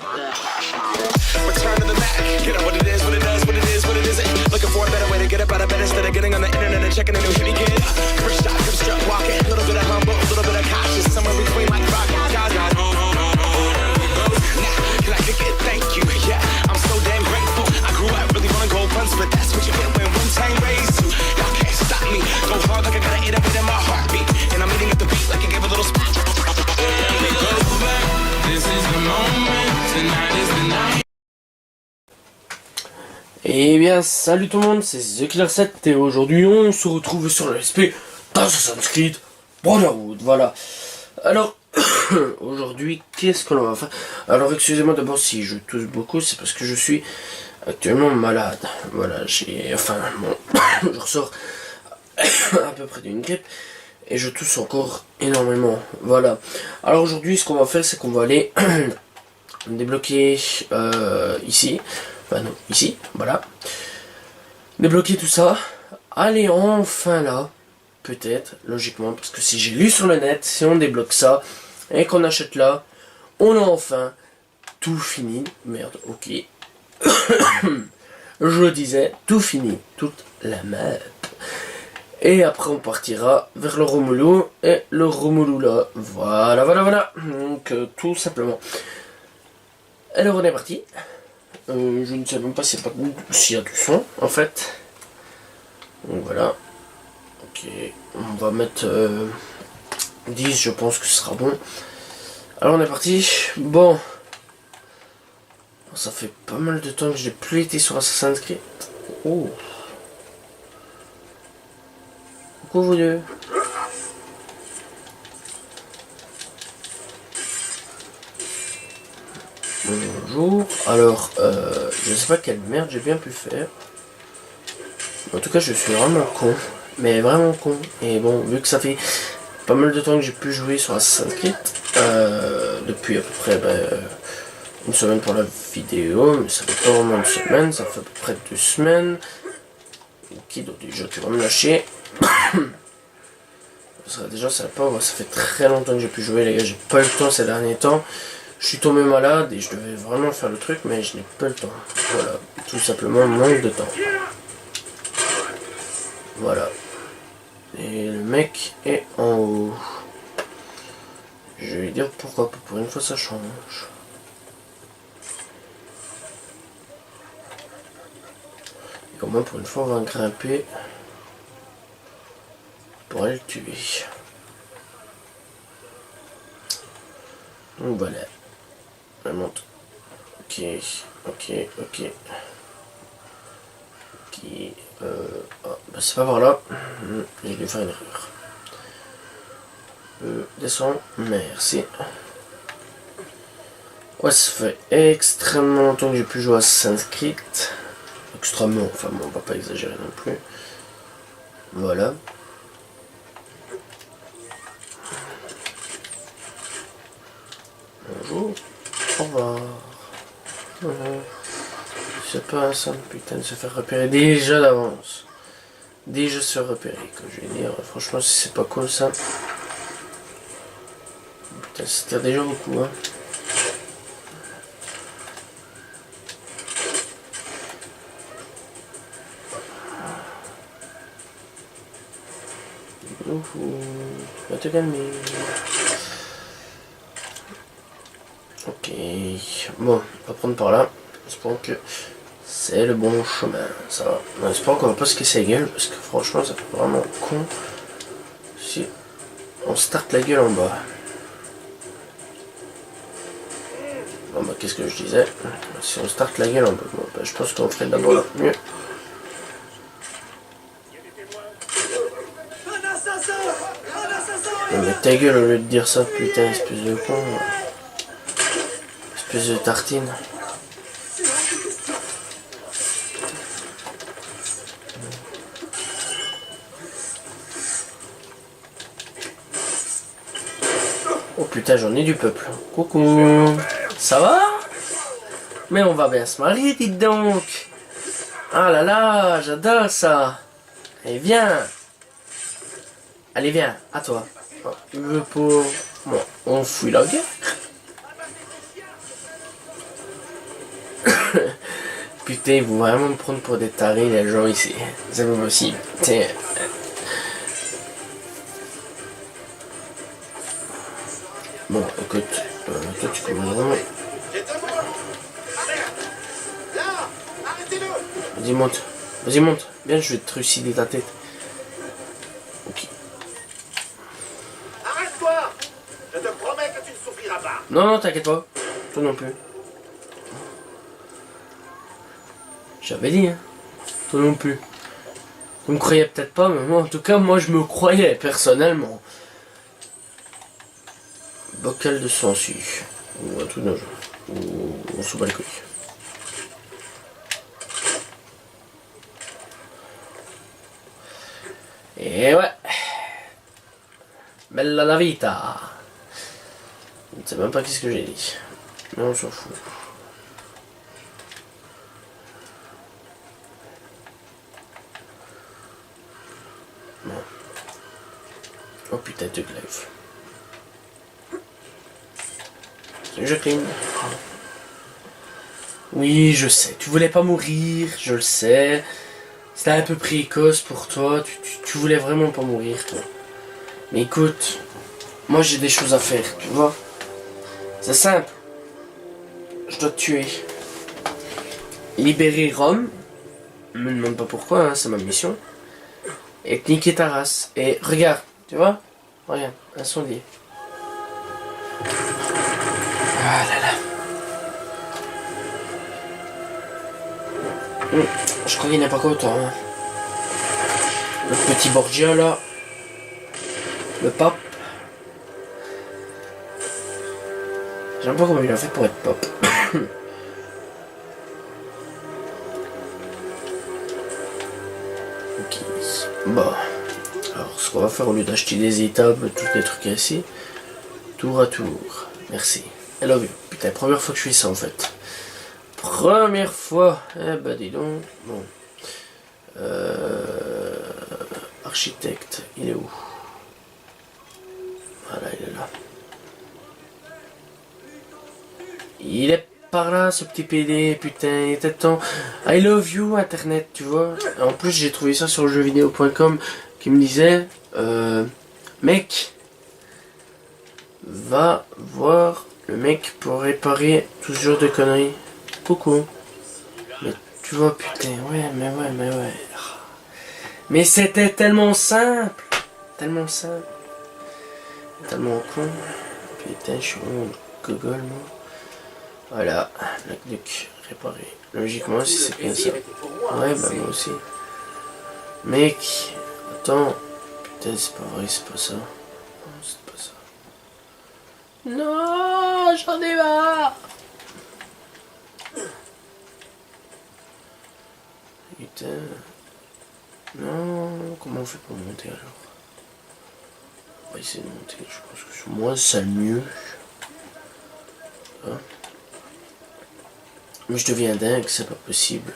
Return to the Mac. Get up what it is, what it does, what it is, what it isn't. Looking for a better way to get up out of bed instead of getting on the internet and checking a new hit me kid. First shot, good strut walking. A little bit of humble, a little bit of cautious. Somewhere between like rock and God. Nah, can I kick it? Thank you. Yeah, I'm so damn grateful. I grew up really wanna go once, but that's what you get when Wu-Tang raised you. Y'all can't stop me. Go hard like I got an 808 in my heartbeat. And I'm eating at the beat like it gave a little spot. This is the moment. Tonight is the night. Eh bien, salut tout le monde, c'est TheKiller7 et aujourd'hui on se retrouve sur le SP d'Assassin's Creed Brotherhood, voilà. Alors, aujourd'hui, qu'est-ce que l'on va faire? Alors, excusez-moi d'abord si je tousse beaucoup, c'est parce que je suis actuellement malade. Voilà, bon, je ressors à peu près d'une grippe et je tousse encore énormément, voilà. Alors aujourd'hui, ce qu'on va faire, c'est qu'on va aller débloquer ici. Enfin non, ici, voilà. Débloquer tout ça. Allez, enfin là. Peut-être, logiquement, parce que si j'ai lu sur le net, si on débloque ça, et qu'on achète là, on a enfin tout fini. Merde, ok. Je disais, tout fini, toute la map. Et après on partira vers le Romulu, et le Romulu là. Voilà. Donc, tout simplement. Alors on est parti. Je ne sais même pas s'il y a du son en fait. Donc voilà. Ok. On va mettre 10, je pense que ce sera bon. Alors on est parti. Bon. Ça fait pas mal de temps que j'ai plus été sur Assassin's Creed. Oh. Coucou vous deux. Bonjour, alors je sais pas quelle merde j'ai bien pu faire. En tout cas je suis vraiment con, mais vraiment con. Et bon, vu que ça fait pas mal de temps que j'ai pu jouer sur Assassin's Creed, depuis à peu près une semaine pour la vidéo, mais ça fait pas vraiment une semaine, ça fait à peu près 2 semaines. Qui d'autre déjà qui va me lâcher? Déjà ça fait très longtemps que j'ai pu jouer les gars, j'ai pas eu le temps ces derniers temps. Je suis tombé malade et je devais vraiment faire le truc, mais je n'ai pas le temps. Voilà, tout simplement manque de temps. Voilà. Et le mec est en haut. Je vais lui dire pourquoi pas, pour une fois ça change. Et au moins pour une fois on va grimper pour aller le tuer. Donc voilà. Elle monte. Ok. C'est pas par là. J'ai dû faire une erreur. Descends. Merci. Ouais, ça fait extrêmement longtemps que j'ai pu jouer à Assassin's Creed. Extrêmement, enfin bon, on va pas exagérer non plus. Voilà. Bonjour. Au revoir. C'est pas ça, putain, de se faire repérer déjà d'avance. Déjà se repérer, comme je vais dire. Franchement, c'est pas cool ça. Putain, c'était déjà beaucoup, hein. Tu vas te calmer. Ok, bon, on va prendre par là. J'espère que c'est le bon chemin, ça va. J'espère qu'on va pas se casser la gueule, parce que franchement ça fait vraiment con si on starte la gueule en bas. Bon bah qu'est-ce que je disais? Si on starte la gueule en bas, bon, bah, je pense qu'on ferait d'abord mieux. Mais ta gueule au lieu de dire ça, putain, espèce de con. Espèce de tartine. Oh putain, j'en ai du peuple. Coucou. Ça va? Mais on va bien se marier, dites donc. Ah là là, j'adore ça. Allez, viens. Allez, viens, à toi. Le pauvre. Bon, on fouille la guerre. Putain, ils vont vraiment me prendre pour des tarés, les gens ici. C'est pas possible. Tiens. Bon, écoute, toi tu commences vraiment. Vas-y, monte. Vas-y, monte. Viens, je vais te trucider ta tête. Ok. Arrête-toi! Je te promets que tu ne souffriras pas. Non, non, t'inquiète pas. Toi non plus. J'avais dit, hein. Toi non plus. Vous me croyez peut-être pas, mais moi, en tout cas, moi, je me croyais, personnellement. Bocal de sangsue. Ou un truc d'un genre. Ou on s'en bat les couilles. Et ouais. Bella la vita. Je ne sais même pas qu'est-ce que j'ai dit. Mais on s'en fout. Bon. Oh putain de live. Je clean. Oui, je sais. Tu voulais pas mourir, je le sais. C'était un peu précoce pour toi. Tu voulais vraiment pas mourir, toi. Mais écoute, moi j'ai des choses à faire, tu vois. C'est simple. Je dois te tuer. Libérer Rome. Me demande pas pourquoi, hein, c'est ma mission. Et te niquer ta race. Et regarde, tu vois. Regarde, un sondier. Ah là là. Je crois qu'il n'est pas content. Hein. Le petit Borgia là. Le pape. J'aime pas comment il a fait pour être pape. Ok. Bon. Alors ce qu'on va faire au lieu d'acheter des étables, tous les trucs ainsi. Tour à tour. Merci. I love you. Putain, première fois que je fais ça en fait. Première fois. Eh ben dis donc. Bon. Architecte, il est où? Voilà, il est là. Il est par là, ce petit PD, putain, il était temps. I love you, internet, tu vois. En plus, j'ai trouvé ça sur jeuxvideo.com qui me disait, mec, va voir le mec pour réparer tout ce genre de conneries. Coucou. Mais tu vois, putain, ouais. Mais c'était tellement simple. Tellement simple. Tellement con. Putain, je suis vraiment gogol, moi. Voilà, la nuque réparée. Logiquement, si c'est bien ça. Ouais, bah moi aussi. Mec, attends. Putain, c'est pas vrai, c'est pas ça. Non, c'est pas ça. Non, j'en ai marre. Putain. Non, comment on fait pour monter alors? On va essayer de monter, je pense que sur moi ça le mieux. Hein? Mais je deviens dingue, c'est pas possible.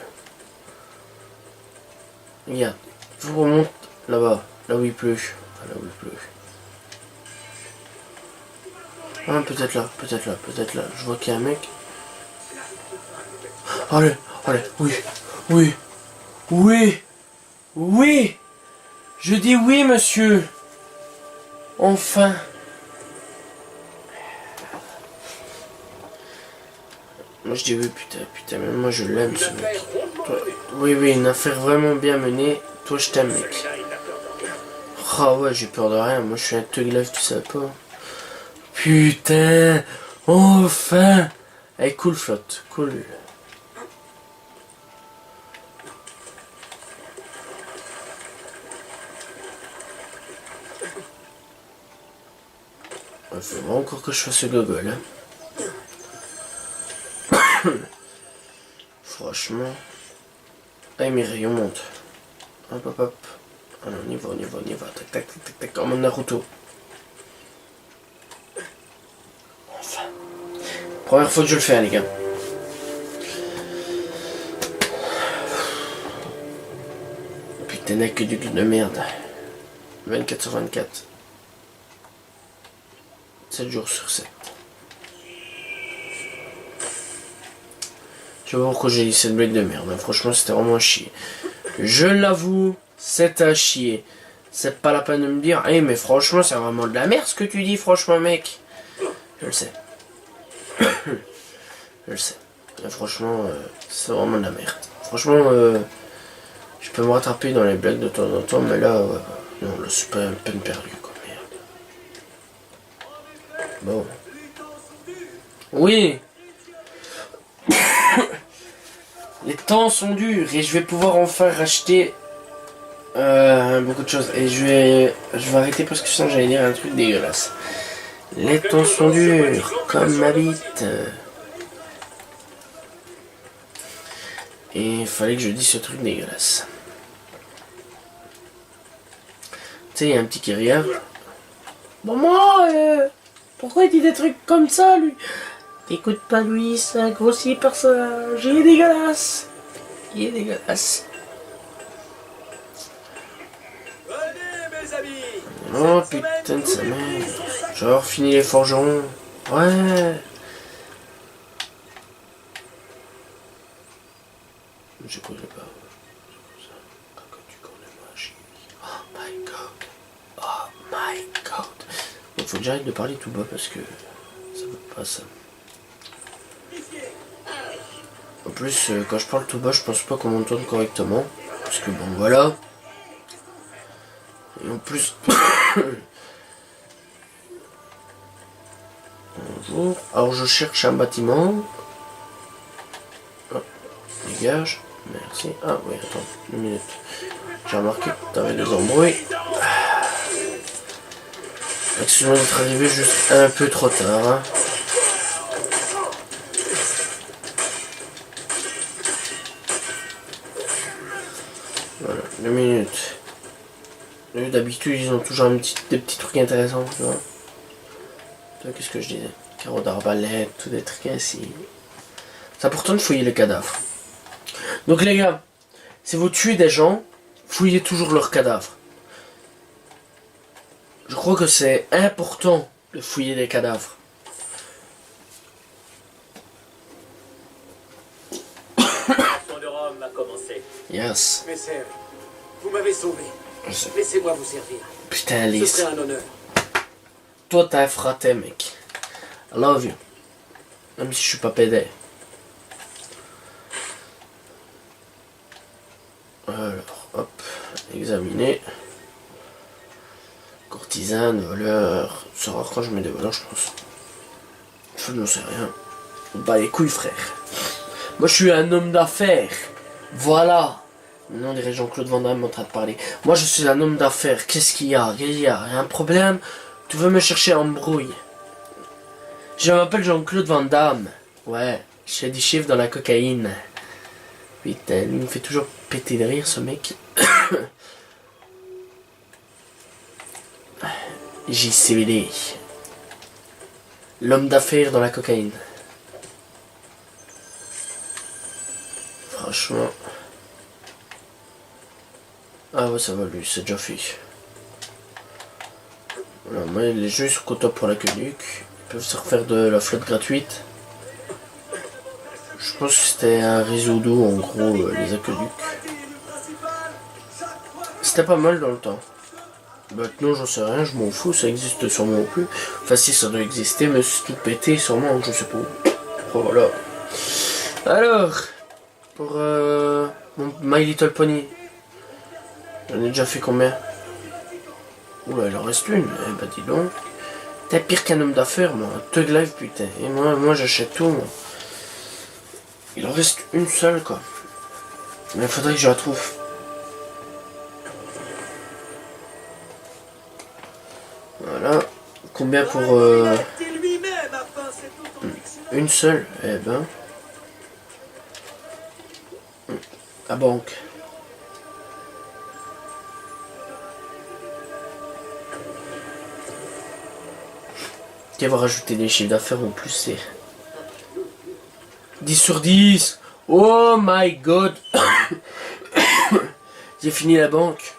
Regarde, je remonte là-bas, là où il pleut. Ah, là où il pleut. Ah, peut-être là. Je vois qu'il y a un mec. Allez, oui. Je dis oui, monsieur. Enfin. Moi je dis oui, putain, mais moi je l'aime ce mec. Toi, oui, une affaire vraiment bien menée. Toi je t'aime, mec. Ah ouais, j'ai peur de rien. Moi je suis un thug life, tu sais pas. Putain, enfin. Hey, cool flotte, cool. Il faut vraiment encore que je fasse ce gogol, hein. Franchement. Ah, mes rayons montent. Hop. Alors, on y va. Tac, comme un Naruto. Enfin. Première fois que je le fais, les gars. Putain, d'aqueduc de merde. 24 sur 24. 7 jours sur 7. sais pas pourquoi j'ai dit cette blague de merde, hein. Franchement c'était vraiment à chier. Je l'avoue, c'est à chier. C'est pas la peine de me dire, hey, mais franchement c'est vraiment de la merde ce que tu dis, franchement mec. Je le sais. Je le sais. Et franchement, c'est vraiment de la merde. Franchement, je peux me rattraper dans les blagues de temps en temps, mais là, non, là c'est pas une peine perdue, quoi, merde. Bon. Oui. Les temps sont durs et je vais pouvoir enfin racheter beaucoup de choses. Et je vais arrêter parce que sinon j'allais dire un truc dégueulasse. Les temps sont durs, comme ma bite. Et il fallait que je dise ce truc dégueulasse. Tu sais, il y a un petit qui regarde. Bon, moi, pourquoi il dit des trucs comme ça, lui? T'écoutes pas, lui, c'est un grossier personnage. Il est dégueulasse. Il est dégueulasse. Oh putain de sa mère. Genre, fini les forgerons. Ouais. Je connais pas. Oh my god. Oh my god. Donc faut que j'arrête de parler tout bas parce que ça va pas ça. En plus, quand je parle tout bas, je pense pas qu'on m'entende correctement. Parce que bon, voilà. Et en plus... Bonjour. Alors je cherche un bâtiment. Oh, dégage. Merci. Ah oui, attends, une minute. J'ai remarqué que t'avais des embrouilles. Excuse-moi d'être arrivé juste un peu trop tard. Hein. Voilà, 2 minutes. D'habitude, ils ont toujours des petits trucs intéressants, tu vois. Qu'est-ce que je disais? Carreaux d'arbalète, tous des trucs ainsi. C'est important de fouiller les cadavres. Donc les gars, si vous tuez des gens, fouillez toujours leurs cadavres. Je crois que c'est important de fouiller des cadavres. Ton de Rome a commencé. Yes. Messere, vous m'avez sauvé. Je sais. Laissez-moi vous servir. Putain, Ce Alice. serait un honneur. Toi, t'es un fraté, mec. I love you. Même si je suis pas pédé. Alors, hop. Examiner. Courtisane, voleur. C'est rare quand je mets des voleurs, je pense. Je n'en sais rien. Bah les couilles, frère. Moi, je suis un homme d'affaires. Voilà. Non, on dirait Jean-Claude Van Damme en train de parler. Moi, je suis un homme d'affaires. Qu'est-ce qu'il y a? Il y a un problème? Tu veux me chercher en brouille? Je m'appelle Jean-Claude Van Damme. Ouais, je fais des chiffres dans la cocaïne. Putain, il me fait toujours péter de rire, ce mec. JCVD. L'homme d'affaires dans la cocaïne. Franchement. Ah ouais, ça va, lui, c'est déjà fait. Voilà, moi, les jeux sont contents pour l'aqueduc. Ils peuvent se refaire de la flotte gratuite. Je pense que c'était un réseau d'eau, en gros, les aqueducs. C'était pas mal dans le temps. Maintenant, j'en sais rien, je m'en fous, ça existe sûrement plus. Enfin, si, ça doit exister, mais c'est tout pété, sûrement, je sais pas où. Oh, voilà. Alors, pour mon My Little Pony, j'en ai déjà fait combien? Oula, il en reste une. Eh bah, dis donc. T'es pire qu'un homme d'affaires, moi. Thug Life, putain. Et moi j'achète tout, moi. Il en reste une seule, quoi. Mais il faudrait que je la trouve. Voilà. Combien pour... Une seule? Eh ben... La banque. Qui va rajouter des chiffres d'affaires en plus, c'est 10 sur 10. Oh my god. J'ai fini la banque.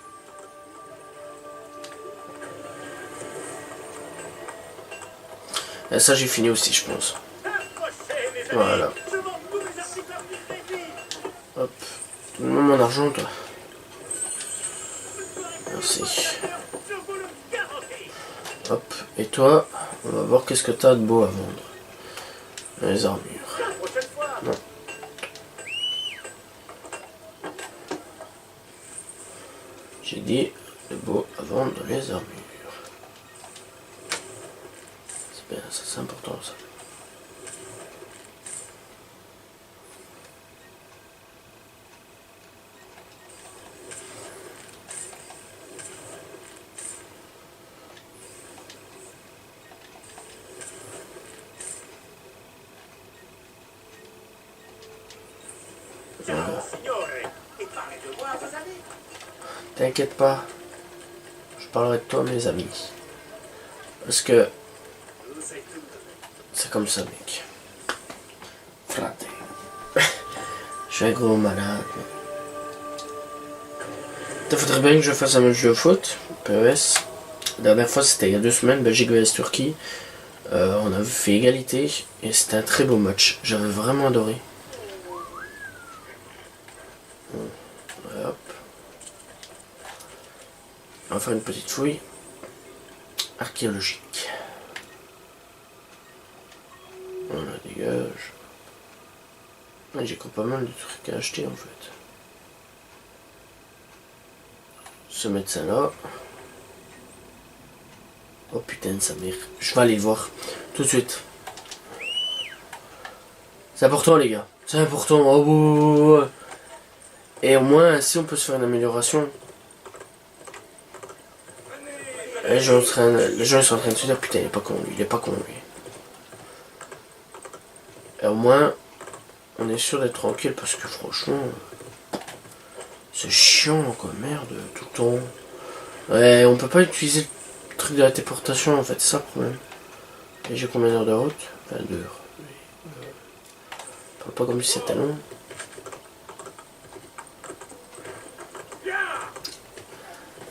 Et ça j'ai fini aussi, je pense. Voilà. Donne-moi mon argent, toi. Merci. Je vous le garantis. Hop. Et toi, on va voir qu'est-ce que t'as de beau à vendre. Les armures. La prochaine fois. Non. J'ai dit de beau à vendre les armures. C'est bien, ça c'est important ça. Ciao, signore. Et parlez de moi à vos amis. T'inquiète pas, je parlerai de toi à mes amis. Parce que Vous savez tout. c'est comme ça, mec. Fraté. Je suis un gros malade. Il faudrait bien que je fasse un match de foot, PES. La dernière fois, c'était il y a 2 semaines, Belgique vs Turquie. On a fait égalité et c'était un très beau match. J'avais vraiment adoré. Ouais, hop. On va faire une petite fouille archéologique. Voilà, dégage. Ouais, j'ai encore pas mal de trucs à acheter en fait. Ce médecin là. Oh putain de sa mère. Je vais aller le voir tout de suite. C'est important les gars. C'est important. Oh, oh, oh, oh. Et au moins si on peut se faire une amélioration. Les gens sont en train de se dire putain il est pas con lui. Il est pas con lui. Et au moins on est sûr d'être tranquille parce que franchement c'est chiant quoi, merde, tout le temps. Ouais, on peut pas utiliser le truc de la téléportation en fait, c'est ça le problème. Et j'ai combien d'heures de route? 22 heures. Parle pas comme si c'était long.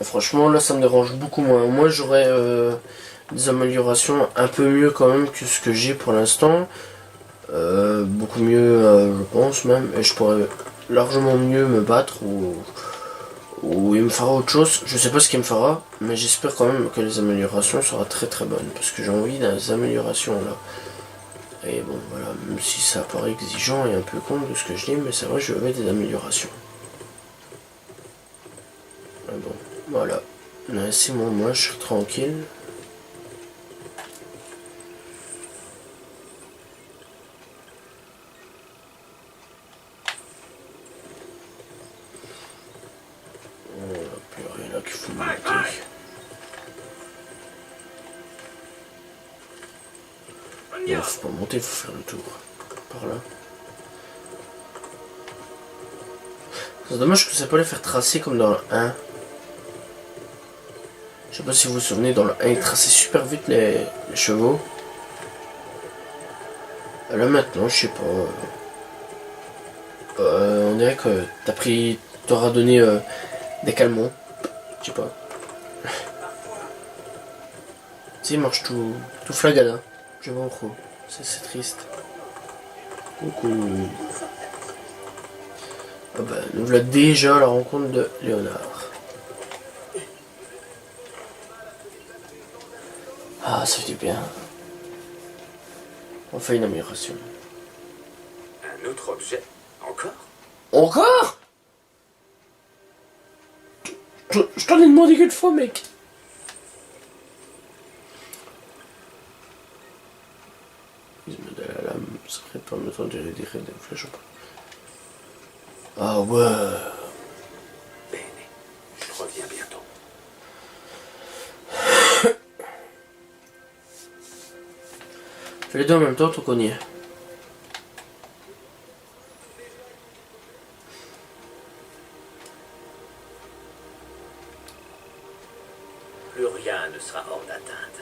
Et franchement là ça me dérange beaucoup moins. Moi j'aurais des améliorations un peu mieux quand même que ce que j'ai pour l'instant. Beaucoup mieux je pense même. Et je pourrais largement mieux me battre ou il me fera autre chose. Je sais pas ce qu'il me fera, mais j'espère quand même que les améliorations seront très très bonnes parce que j'ai envie des améliorations là. Et bon voilà, même si ça paraît exigeant et un peu con de ce que je dis, mais c'est vrai que je veux des améliorations. Mais bon, voilà. Là, c'est bon, moi je suis tranquille. Là qu'il faut monter. Non, faut pas monter, faut faire le tour. Par là. C'est dommage que ça peut les faire tracer comme dans le 1. Je sais pas si vous vous souvenez, dans le 1, ils traçaient super vite les chevaux. Et là maintenant, je sais pas. On dirait que t'auras donné des calmants. Je sais pas. Il marche tout flagada. Je vois trop. C'est triste. Coucou. Ah bah, nous voilà déjà à la rencontre de Léonard. Ah, ça fait du bien. On fait une amélioration. Un autre objet. Encore? Encore? Je t'en ai demandé qu'une fois, mec. Il me donne la lame, ça ferait pas me temps de les dire des flèches ou pas. Ah ouais. Bene. Je reviens bientôt. Fais les deux en même temps, tant qu'on y est. Plus rien ne sera hors d'atteinte.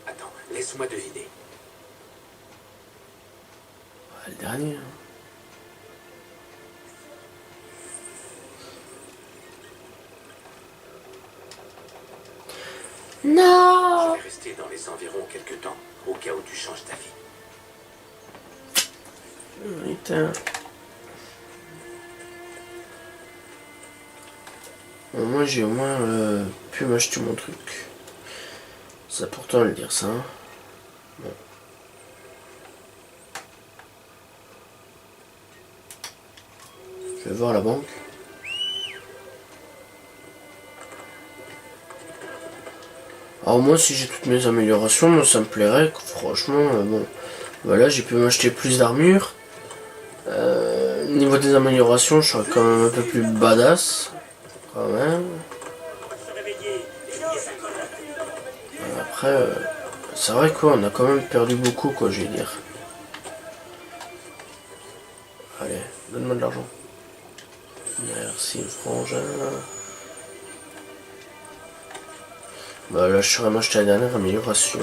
Attends, laisse-moi deviner. Ah, le dernier. Hein. Non. Je vais rester dans les environs quelque temps, au cas où tu changes d'avis. Putain. Bon, moi j'ai au moins pu m'acheter mon truc. C'est important de le dire ça. Hein. Bon. Je vais voir la banque. Alors moi si j'ai toutes mes améliorations, moi, ça me plairait. Franchement, bon. Voilà, j'ai pu m'acheter plus d'armure. Niveau des améliorations, je serais quand même un peu plus badass. Quand même. Après, c'est vrai quoi, on a quand même perdu beaucoup quoi, je vais dire. Allez, donne-moi de l'argent. Merci frangin. Bah là je saurais m'acheter la dernière amélioration.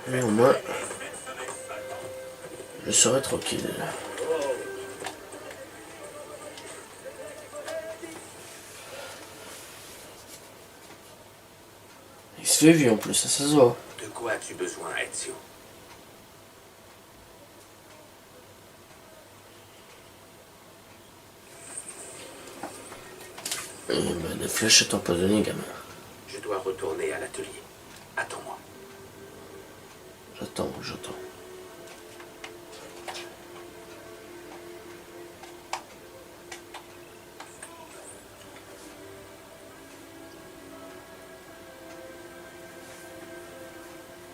Mais au moins, je serai tranquille. Il se fait vieux en plus, ça se voit. De quoi as-tu besoin, Ezio? Et bah, des fléchettes empoisonnées, gamin. Je dois retourner à l'atelier. Attends-moi. J'attends.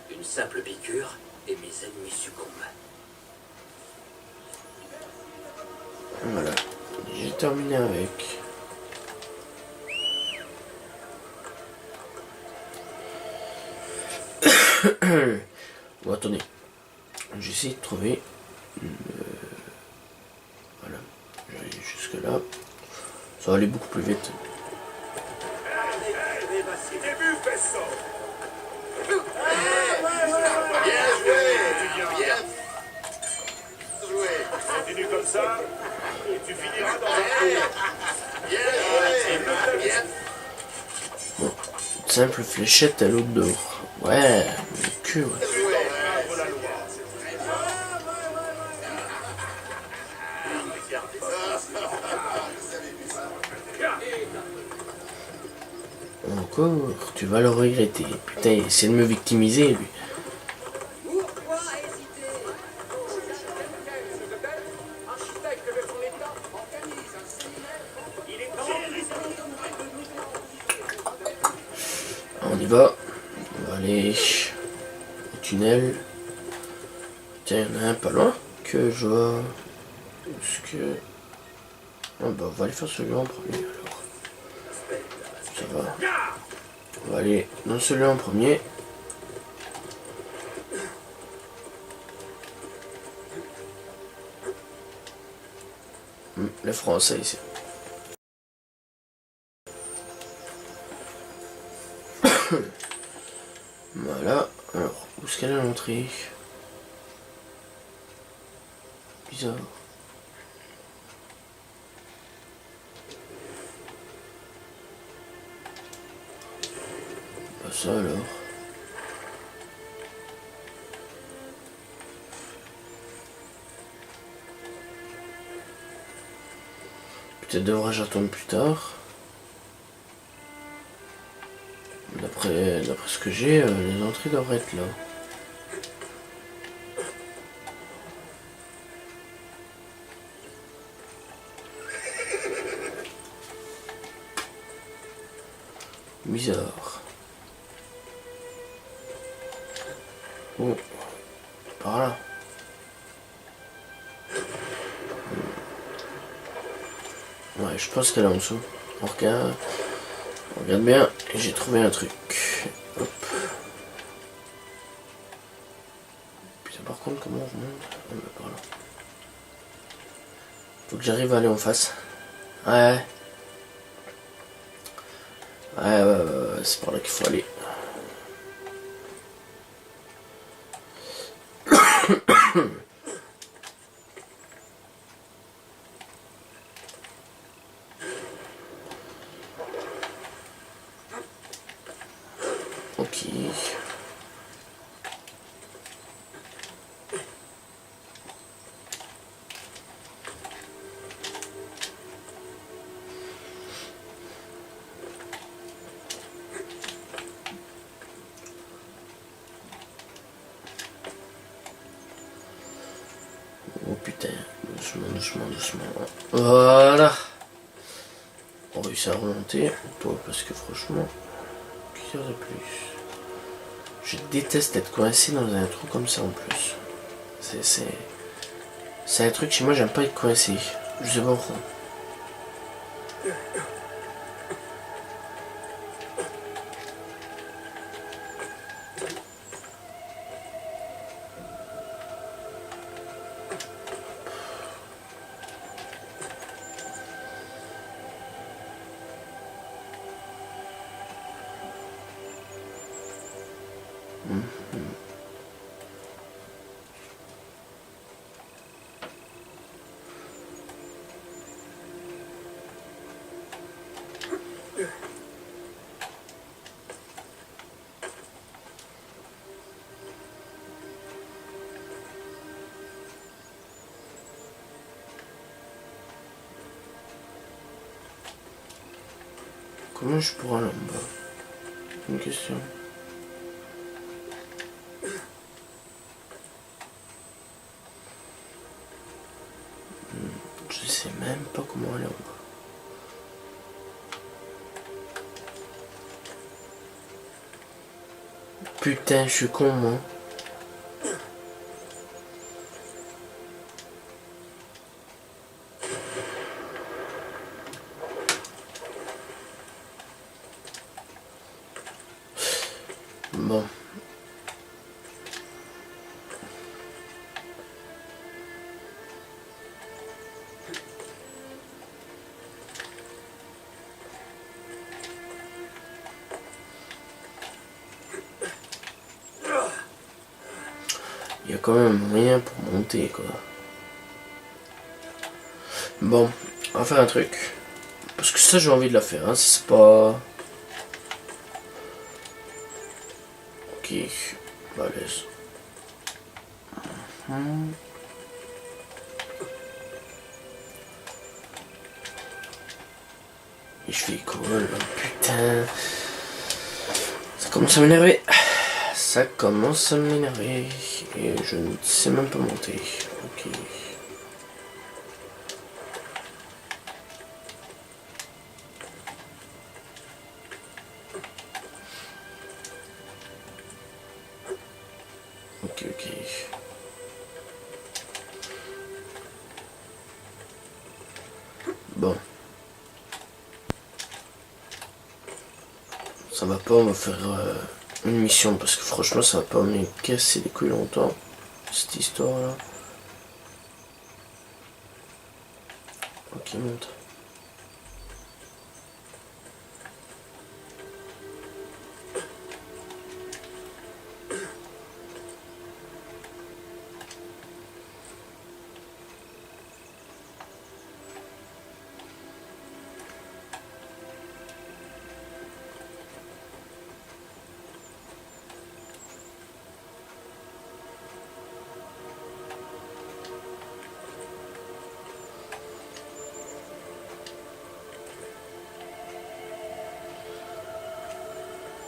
Une simple piqûre et mes ennemis succombent. Voilà, j'ai terminé avec. Bon, attendez. J'essaie de trouver. Voilà. J'arrive jusque là. Ça va aller beaucoup plus vite. Continue comme ça, et tu finiras dans un Bon, une simple fléchette à l'autre dehors. Ouais, mais que ouais. Encore, tu vas le regretter. Putain, il essaie de me victimiser, lui. Pourquoi hésiter? Architecte de son état organise un séminaire. Il est temps. On y va. On va aller au tunnel. Tiens, il y en a un pas loin que je vois. Est-ce que. Ah bah, on va aller faire celui-là en premier alors. Ça va. On va aller dans celui-là en premier. Les Français ici. Voilà. Alors, où est-ce qu'elle est l'entrée? Bizarre. Pas ça alors. Peut-être devrais-je attendre plus tard. D'après ce que j'ai, les entrées devraient être là. Bizarre. Oh, par là. Ouais, je pense qu'elle est en dessous. On regarde bien, et j'ai trouvé un truc. Hop. Putain, par contre, comment on remonte? Ah, bah, par là. Faut que j'arrive à aller en face. Ouais. Ouais, c'est par là qu'il faut aller. putain. Doucement, doucement, doucement. Voilà. On réussit à remonter. Toi, parce que franchement, qu'est-ce de plus? Je déteste être coincé dans un trou comme ça en plus. C'est un truc chez moi, j'aime pas être coincé. Je sais pas pourquoi. Comment je pourrais aller en bas? Une question. Je sais même pas comment aller en bas. Putain, je suis con, moi. Bon. Il y a quand même moyen pour monter, quoi. Bon, on va faire un truc. Parce que ça, j'ai envie de la faire, hein. C'est pas... Ok, bah laisse. Et je fais quoi là? Putain. Ça commence à m'énerver. Ça commence à m'énerver. Et je ne sais même pas monter. Ok. Ok, ok. Bon. Ça va pas me faire une mission parce que franchement ça va pas me casser les couilles longtemps. Cette histoire là. Ok, monte.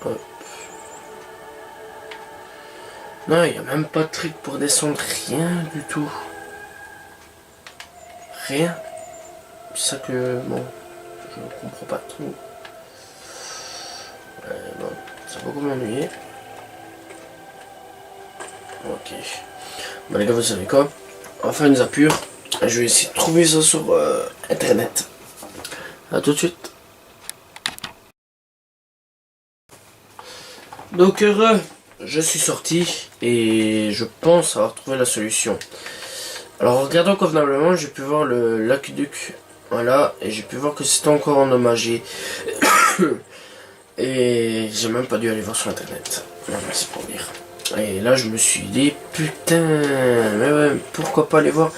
Hop. Non, il n'y a même pas de truc pour descendre, rien du tout. Rien. C'est ça que, bon, je comprends pas trop. Bon, ça va beaucoup m'ennuyer. Ok. Bon les gars, vous savez quoi? On va faire une zapure. Je vais essayer de trouver ça sur internet. A tout de suite. Donc heureux, je suis sorti et je pense avoir trouvé la solution. Alors en regardant convenablement, j'ai pu voir le l'aqueduc, voilà, et j'ai pu voir que c'était encore endommagé. Et j'ai même pas dû aller voir sur internet. Non mais c'est pour dire. Et là je me suis dit, putain, mais ouais, pourquoi pas aller voir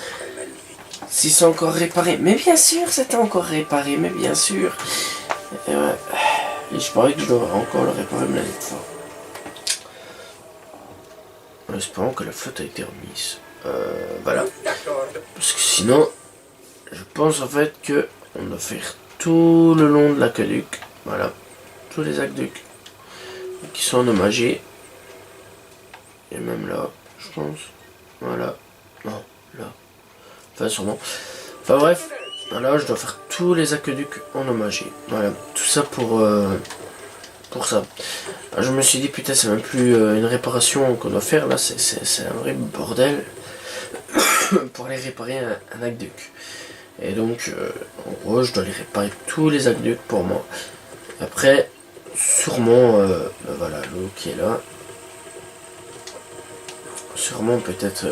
si c'est encore réparé. Mais bien sûr c'était encore réparé, mais bien sûr. Et ouais, et je parie que je dois encore le réparer une fois. En espérant que la flotte a été remise. Voilà. Parce que sinon, je pense en fait que on doit faire tout le long de l'aqueduc. Voilà. Tous les aqueducs qui sont endommagés. Et même là, je pense. Voilà. Non, là. Enfin, sûrement. Enfin bref, voilà, je dois faire tous les aqueducs endommagés. Voilà, tout ça pour ça. Alors, je me suis dit, putain, c'est même plus une réparation qu'on doit faire, là, c'est un vrai bordel pour aller réparer un aqueduc. Et donc, en gros, je dois les réparer tous les aqueducs pour moi. Après, sûrement, ben voilà, l'eau qui est là. Sûrement, peut-être...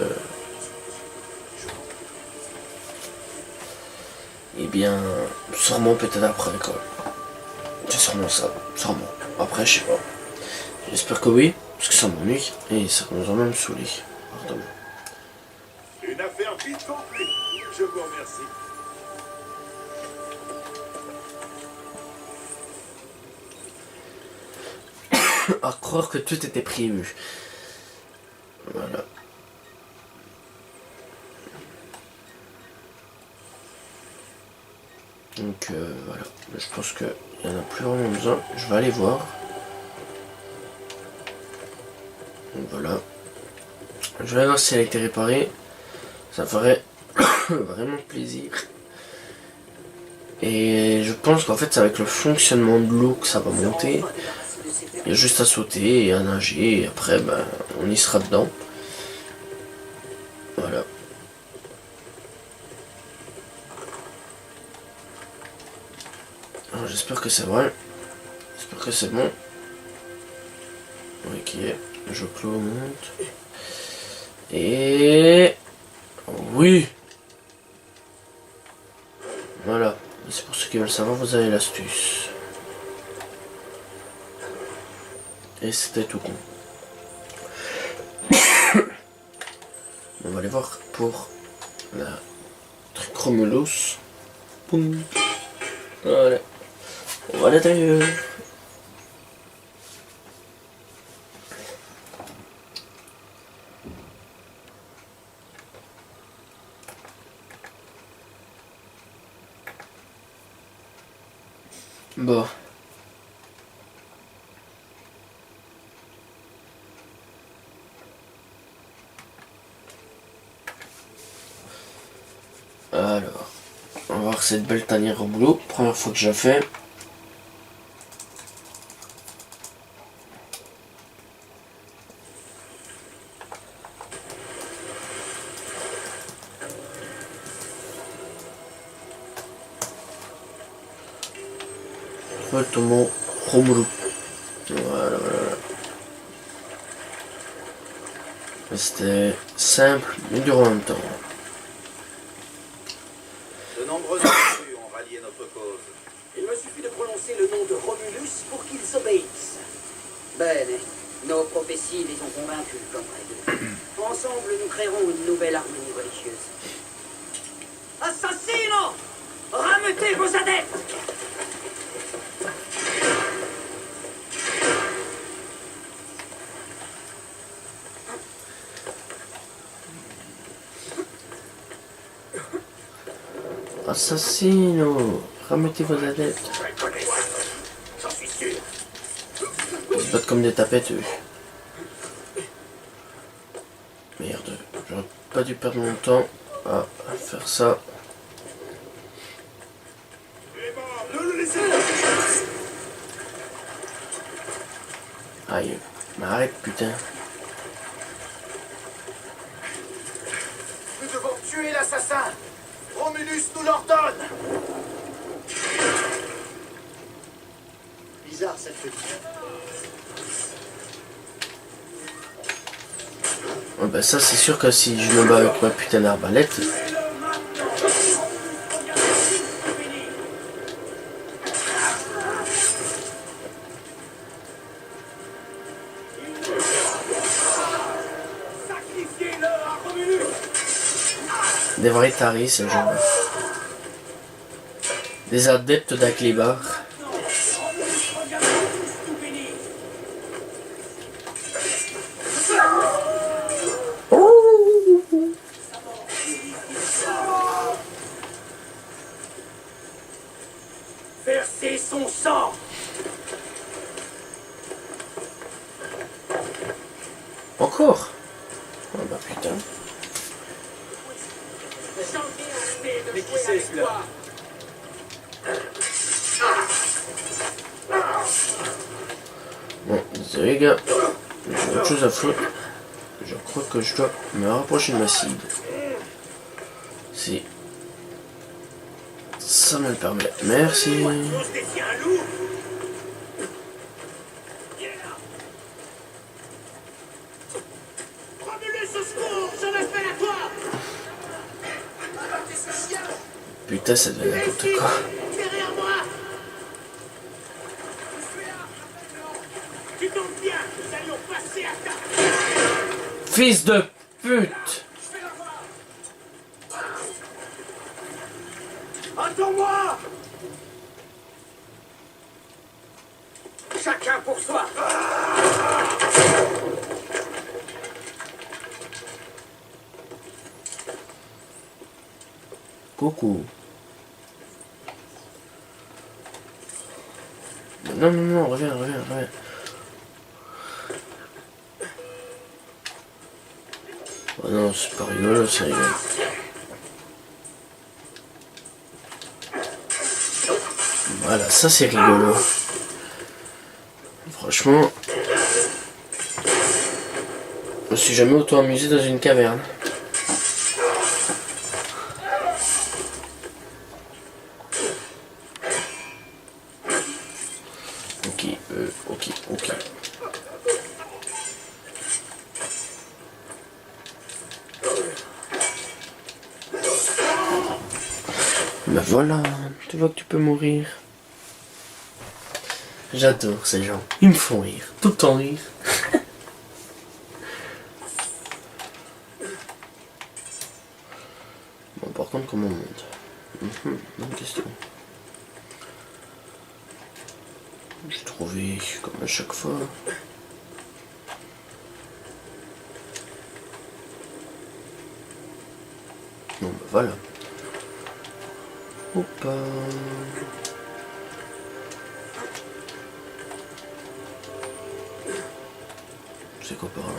eh bien, sûrement peut-être après, quoi. C'est sûrement ça, sûrement. Après, je sais pas. J'espère que oui, parce que ça m'ennuie, et ça nous a même saoulé. Pardon. Une affaire vite conclue. Je vous remercie. À croire que tout était prévu. Voilà. Donc voilà, je pense qu'il n'y en a plus vraiment besoin. Je vais aller voir. Donc voilà. Je vais aller voir si elle a été réparée. Ça ferait vraiment plaisir. Et je pense qu'en fait c'est avec le fonctionnement de l'eau que ça va monter. Il y a juste à sauter et à nager et après ben, on y sera dedans. Voilà. Alors j'espère que c'est vrai. J'espère que c'est bon. Ok, je clôt monte. Et... oui. Voilà. C'est pour ceux qui veulent savoir, vous avez l'astuce. Et c'était tout con. On va aller voir pour la truc Romulus. Boum. Voilà. On va à l'intérieur. Bon. Alors, on va voir cette belle tanière au boulot. Première fois que je la fais. Retournons Romulu. Voilà, voilà. C'était simple, mais durant un temps. De nombreuses tribus ont rallié notre cause. Il me suffit de prononcer le nom de Romulus pour qu'ils obéissent. Bene, nos prophéties les ont convaincus, comrades. Ensemble, nous créerons une nouvelle harmonie religieuse. Assassino! Ramettez vos adeptes! Assassino, remettez vos adeptes. J'en suis sûr. Ils se battent comme des tapettes, eux. Merde, j'aurais pas dû perdre mon temps à faire ça. Ne le laissez pas. Aïe, mais arrête, putain. Nous devons tuer l'assassin. Romulus nous l'ordonne. Bizarre cette petite. Oh, bah ça c'est sûr que si je me bats avec ma putain d'arbalète. Sacrifiez-le à Romulus. Des vrais taris ces gens-là. Des adeptes d'Aklibar. Versez son sang! Encore? Oh bah putain. Mais qui c'est celui-là? Bon, désolé les gars, j'ai autre chose à foutre. Je crois que je dois me rapprocher de ma cible. Si ça me le permet. Merci. Tous défier un loup. Prends-le ce secours, j'en appelle à toi. Putain, ça devient n'importe quoi. Derrière moi. Tu tombes bien, nous allions passer à ta... Fils de pute! Attends-moi. Chacun pour soi. Coucou. Non, non, non, reviens, reviens, reviens. Oh non, c'est pas rigolo, c'est rigolo. Voilà, ça c'est rigolo. Franchement, je me suis jamais autant amusé dans une caverne. Ok, ok. Ben voilà, tu vois que tu peux mourir. J'adore ces gens, ils me font rire, tout le temps rire. Bon, par contre, comment on monte? Bonne question. J'ai trouvé, comme à chaque fois. Bon, ben voilà. Hop. C'est quoi par là?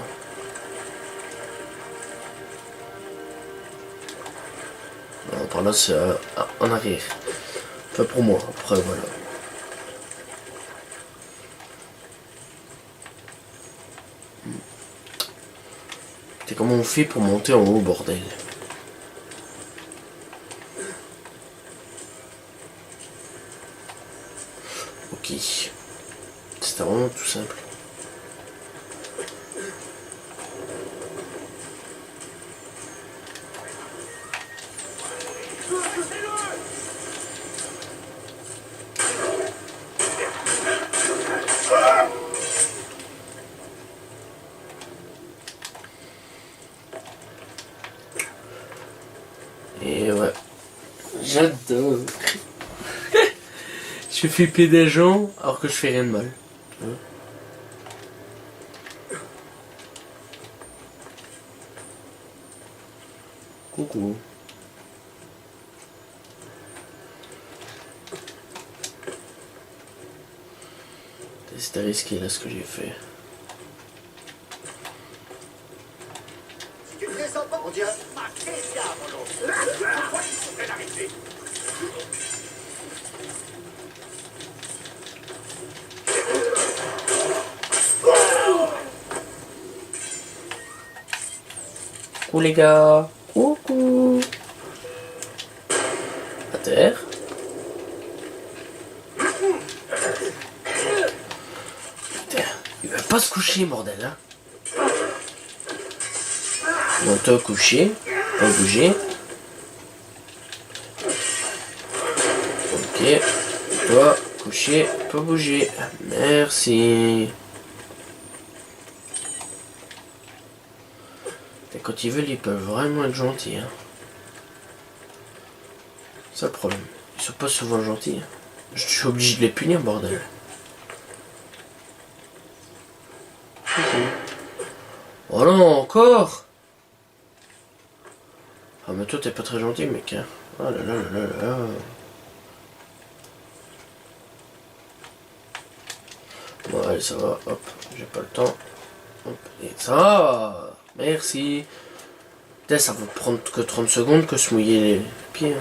Non, par là c'est en arrière. Enfin pour moi, après voilà. C'est comment on fait pour monter en haut, bordel? Ok. C'était vraiment tout simple. Et ouais, j'adore. Je fais flipper des gens alors que je fais rien de mal. Tu vois. Coucou. C'était risqué là ce que j'ai fait. Tu fais ça, on dirait... Ah, qu'est-ce pourquoi ils sont bien arrêtés? Coucou les gars. Coucou. À terre. Putain, il va pas se coucher, bordel, hein. Bon, toi coucher, pas bouger. Ok. Toi coucher, pas bouger. Merci. Et quand ils veulent, ils peuvent vraiment être gentils. Hein. C'est le problème. Ils sont pas souvent gentils. Hein. Je suis obligé de les punir, bordel. Oh non, encore. Ah mais toi t'es pas très gentil mec hein. Oh là là là là là. Bon allez ça va, hop, j'ai pas le temps. Hop, et ça va. Merci. Putain, ça va prendre que 30 secondes que se mouiller les pieds. Hein.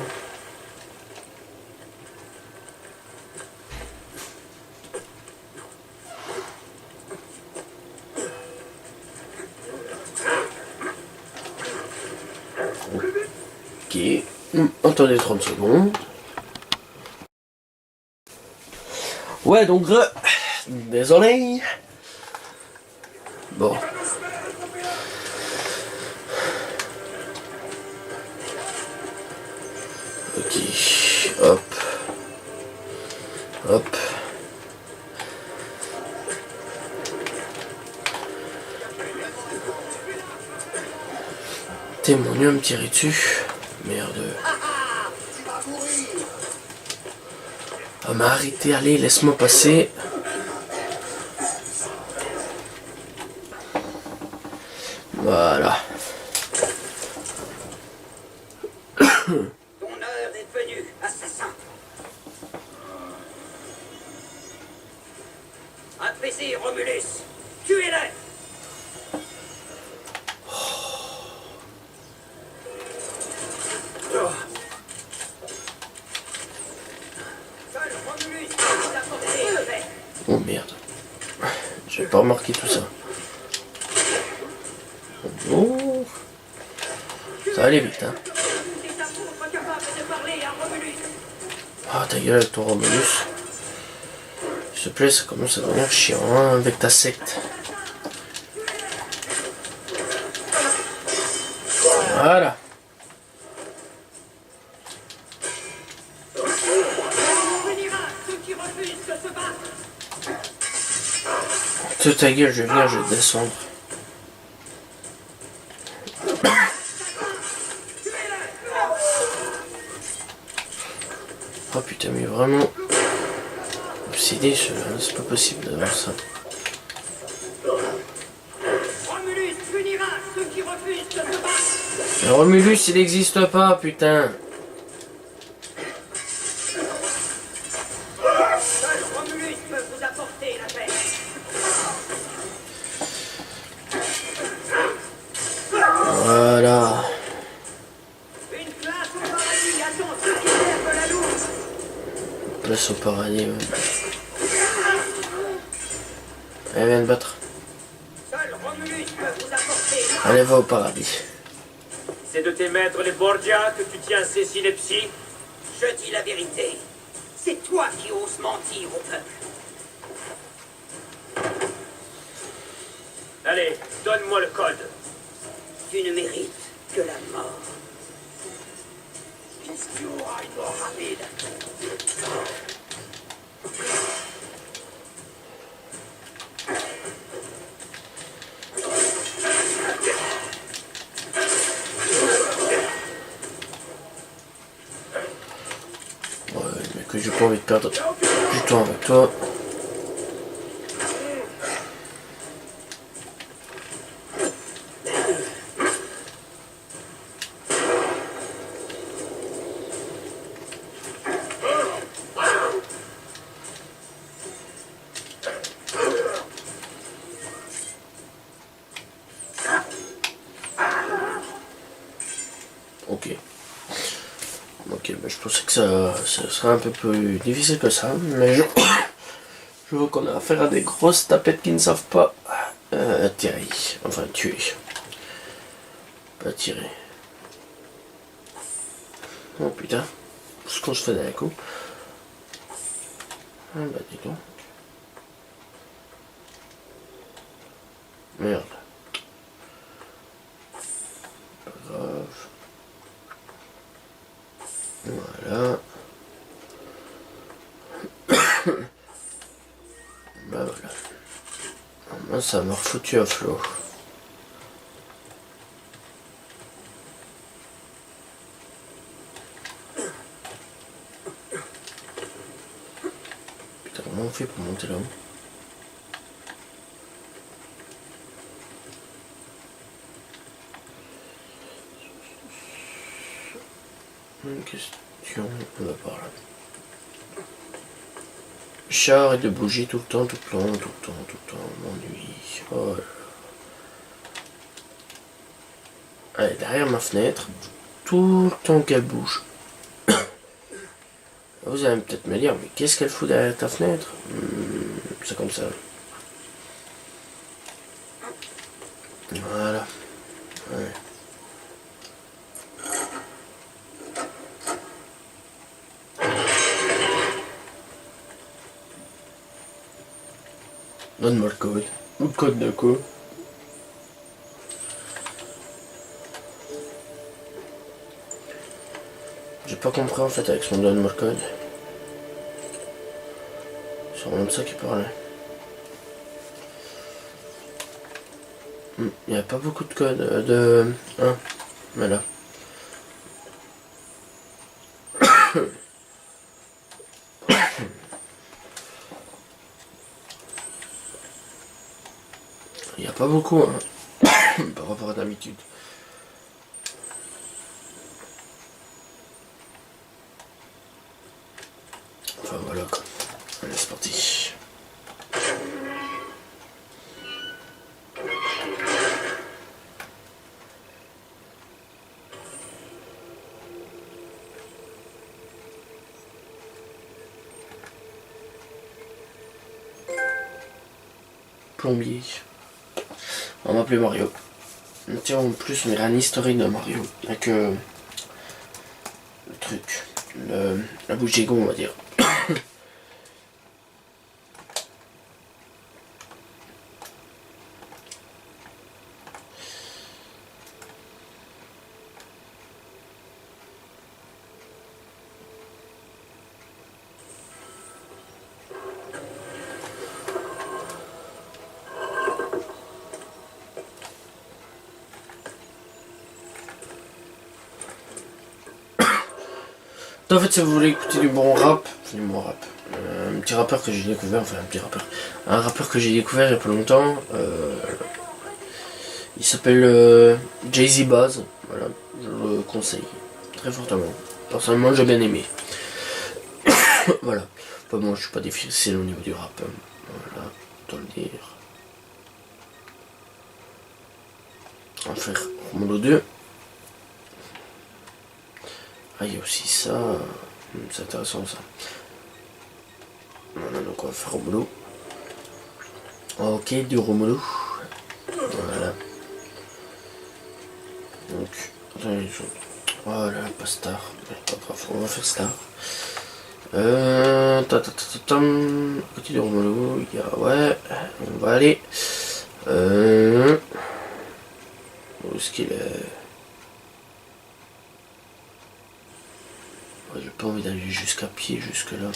Ok. Attendez 30 secondes. Ouais, donc... désolé. Bon. Ok. Hop. Hop. T'es mon dieu, me tirer dessus. Merde. Ah, m'a arrêté, allez, laisse-moi passer. Voilà. Ton heure est venue, assassin. Apaisez Romulus. Tuez-le. Seul Romulus peut vous apporter le paix. Oh merde. J'ai pas remarqué tout ça. Oh. Ça va aller vite, hein. C'est un pauvre capable de parler à Romulus. Ah, ta gueule avec ton Romulus. S'il te plaît, ça commence à devenir chiant, hein, avec ta secte. Voilà. Punira ceux qui refusent de se battre. Toute ta gueule, je vais venir, je vais descendre. Oh putain, mais vraiment obsédé, c'est pas possible d'avoir ça. Romulus punira ceux qui refusent de se battre. Le Romulus, il n'existe pas, putain. Seul Romulus peut vous apporter la paix. Voilà. Une place au paradis attend ceux qui servent la loupe. Place au paradis, ouais. Allez, viens te battre. Seul Romulus peut vous apporter la paix. Allez, va au paradis. C'est de tes maîtres les Borgia que tu tiens Cécile et Psy? Je dis la vérité. C'est toi qui oses mentir au peuple. Allez, donne-moi le code. Tu ne mérites que la mort. Tu auras une mort rapide. Ouais, mais que j'ai pas envie de perdre du temps avec toi. Ok. Ok, ben je pensais que ça serait un peu plus difficile que ça, mais je vois qu'on a affaire à des grosses tapettes qui ne savent pas tirer. Enfin, tuer. Pas tirer. Oh putain. Ce qu'on se fait d'un coup. Ah bah dis donc. Merde. Pas grave. Voilà. Bah voilà. Moi ça m'a refoutu à flot. Putain, comment on fait pour monter là-haut? Une question, on va par là. Char et de bougies tout le temps, tout le temps, tout le temps, tout le temps, m'ennuie. Oh là là. Elle est derrière ma fenêtre. Tout le temps qu'elle bouge. Vous allez peut-être me dire, mais qu'est-ce qu'elle fout derrière ta fenêtre? C'est comme ça. Voilà. Ouais. Donne-moi le code. Le code de quoi? J'ai pas compris en fait avec son donne-moi le code. C'est vraiment de ça qu'il parlait. Il n'y a pas beaucoup de codes de 1. Mais là. Il n'y a pas beaucoup hein, par rapport à d'habitude. Enfin voilà quoi. Allez c'est parti. Plombier. On va m'appeler Mario. Tiens, en plus, on dirait un historique de Mario. Avec le truc. La bouche d'égo, on va dire. En fait, si vous voulez écouter du bon rap, un petit rappeur que j'ai découvert, un rappeur que j'ai découvert il y a pas longtemps, il s'appelle Jay-Z Baz, voilà, je le conseille très fortement. Personnellement, j'ai bien aimé. Voilà, enfin, moi je suis pas difficile au niveau du rap, hein. Voilà, autant le dire. On va faire Romulo 2. Ah, il y a aussi ça. C'est intéressant ça. Voilà, donc on va faire Romulo. Ok, du Romulo. Voilà. Donc, attendez, voilà, pas Star. Pas grave, on va faire Star. À côté du Romulo, il y a. Ouais, on va aller. Où est-ce qu'il est? J'ai pas envie d'aller jusqu'à pied, jusque là.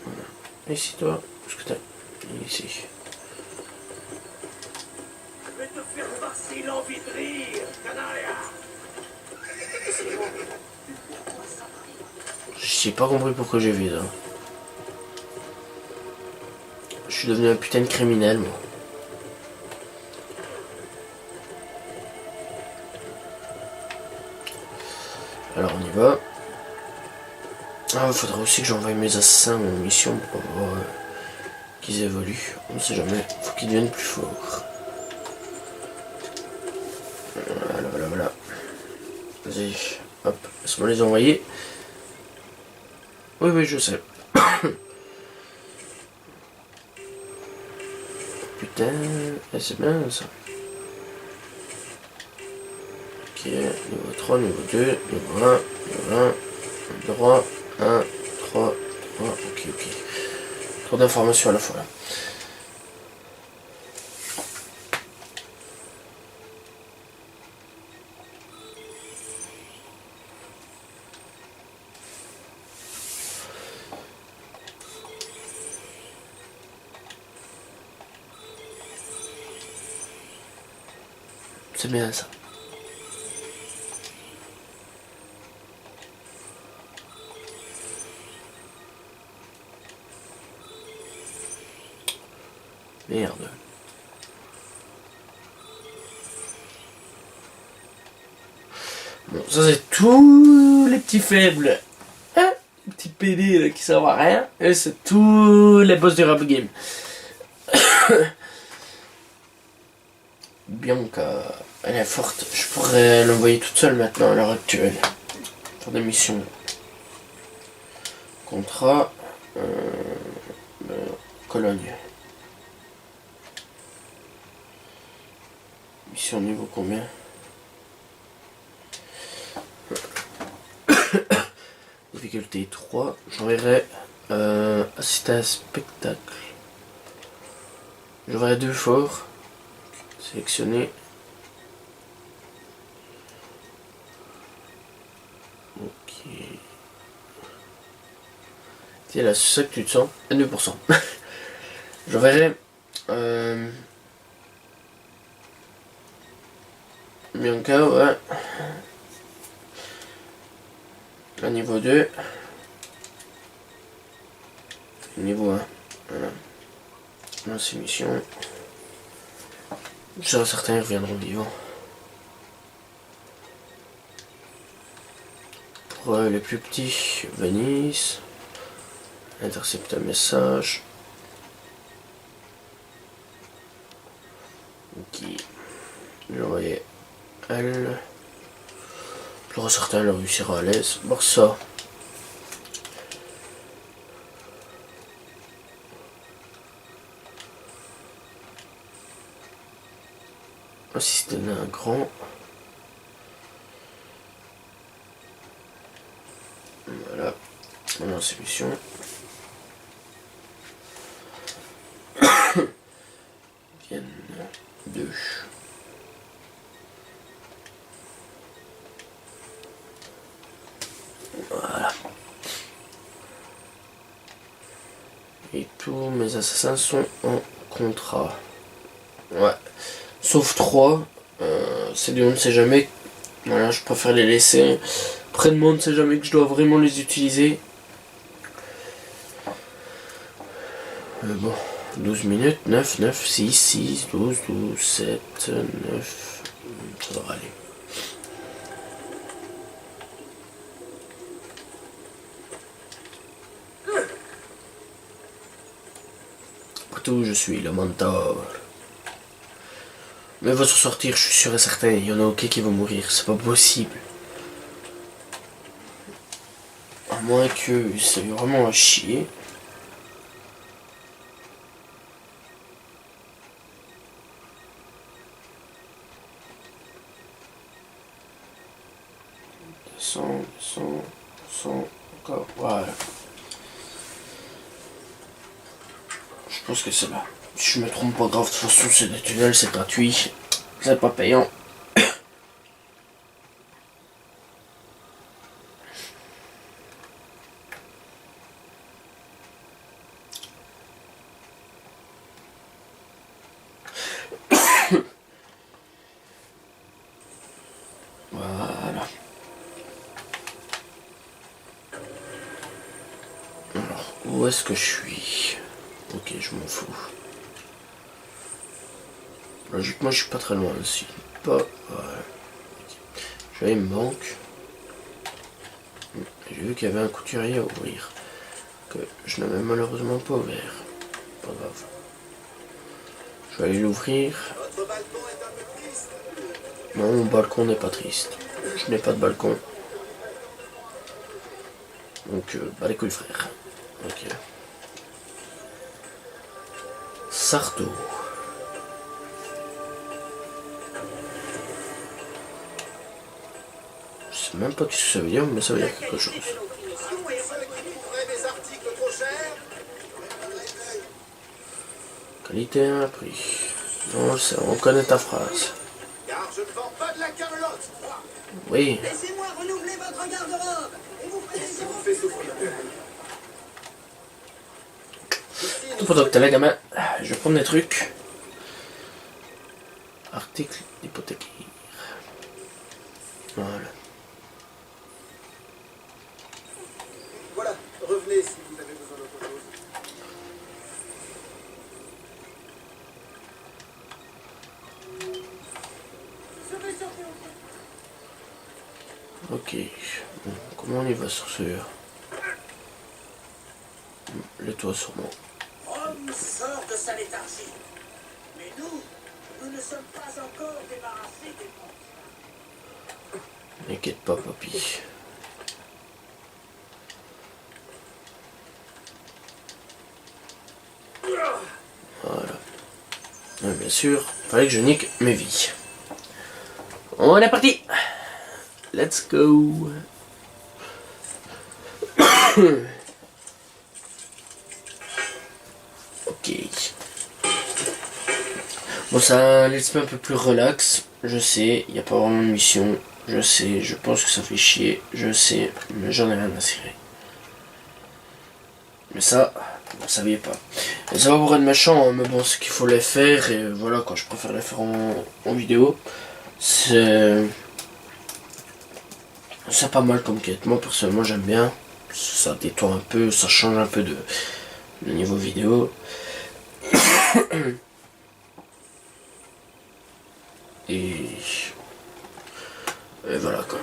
Voilà. Ici toi, est-ce que t'as... Ici. Je vais te faire passer l'envie de rire, canaria. J'ai pas compris pourquoi j'ai vu ça. Je suis devenu un putain de criminel, moi. Alors on y va. Ah, il faudrait aussi que j'envoie mes assassins en mission pour voir qu'ils évoluent. On ne sait jamais. Faut qu'ils deviennent plus forts. Voilà. Vas-y. Hop. Laisse-moi les envoyer. Oui, je sais. Putain. C'est bien ça. Ok, niveau 3, niveau 2, niveau 1, niveau 1, droit, 1, 3, ok. Trop d'informations à la fois là. C'est bien ça. Merde. Bon, ça c'est tous les petits faibles. Hein, les petits PD là, qui servent à rien. Et c'est tous les boss du rap game. Bianca, elle est forte. Je pourrais l'envoyer toute seule maintenant à l'heure actuelle. Faire des missions. Contrat. Cologne. Mission niveau combien? Difficulté 3. J'enverrai assister à un spectacle. J'enverrai 2 forts. Sélectionner. Ok. C'est là, c'est ça que tu te sens. À 2%. J'enverrai Bianca, ouais. À niveau 2. Niveau 1. Voilà. Dans ces missions. Je serai certain qu'ils reviendront vivants. Pour les plus petits, Venise. Intercepte un message. Ok. Je vais envoyer elle. Pour certains, le réussira à l'aise. Barça. Assister à un grand. Voilà. Voilà, c'est mission. Viennent 2. Voilà. Et tous mes assassins sont en contrat. Ouais. Sauf 3. C'est du on ne sait jamais. Voilà, je préfère les laisser. Après de moi, on ne sait jamais que je dois vraiment les utiliser. Bon. 12 minutes. 9, 9, 6, 6, 12, 12, 7, 9. Ça devrait aller. Partout, je suis le mentor. Mais il va s'en sortir, je suis sûr et certain. Il y en a aucun qui va mourir, c'est pas possible. À moins que c'est vraiment à chier. Descends, encore, voilà. Je pense que c'est là. Si je me trompe pas grave, de toute façon c'est des tunnels, c'est gratuit. C'est pas payant. Voilà. Alors, où est-ce que je suis? Ok, je m'en fous. Logiquement, je suis pas très loin aussi. Pas. Voilà. J'ai une banque. J'ai vu qu'il y avait un couturier à ouvrir. Que je n'avais malheureusement pas ouvert. Pas grave. Je vais aller l'ouvrir. Votre balcon est un peu triste. Non, mon balcon n'est pas triste. Je n'ai pas de balcon. Donc, bah les couilles, frère. Ok. Sarto. Je sais même pas ce que ça veut dire, mais ça veut dire quelque chose. Et ceux qui trouveraient des articles trop chers? Qualité à un prix. Non, on connaît ta phrase. Car je ne vends pas de la camelote. Oui. Laissez-moi renouveler votre garde-robe et vous ferez Ça vous fait souffrir. Tout pendant que t'es là, gamin, je vais prendre des trucs. Article hypothécaire. Voilà. Voilà, revenez si vous avez besoin d'autre chose. Ok. Bon, comment on y va sur ce... Le toit sûrement. Rome sort de sa léthargie. Mais nous Nous ne sommes pas encore débarrassés des monstres. N'inquiète pas, papy. Voilà. Ouais, bien sûr, fallait que je nique mes vies. On est parti. Let's go. Ok. Bon, ça laisse un peu plus relax. Je sais, il n'y a pas vraiment de mission. Je sais, je pense que ça fait chier. Je sais, mais j'en ai rien à cirer. Mais ça, vous ne saviez pas. Et ça va pour être méchant, hein, mais bon, c'est qu'il faut les faire. Et voilà, quoi, je préfère les faire en vidéo. C'est pas mal comme quête. Moi, personnellement, j'aime bien. Ça détend un peu, ça change un peu de niveau vidéo. Et voilà quoi.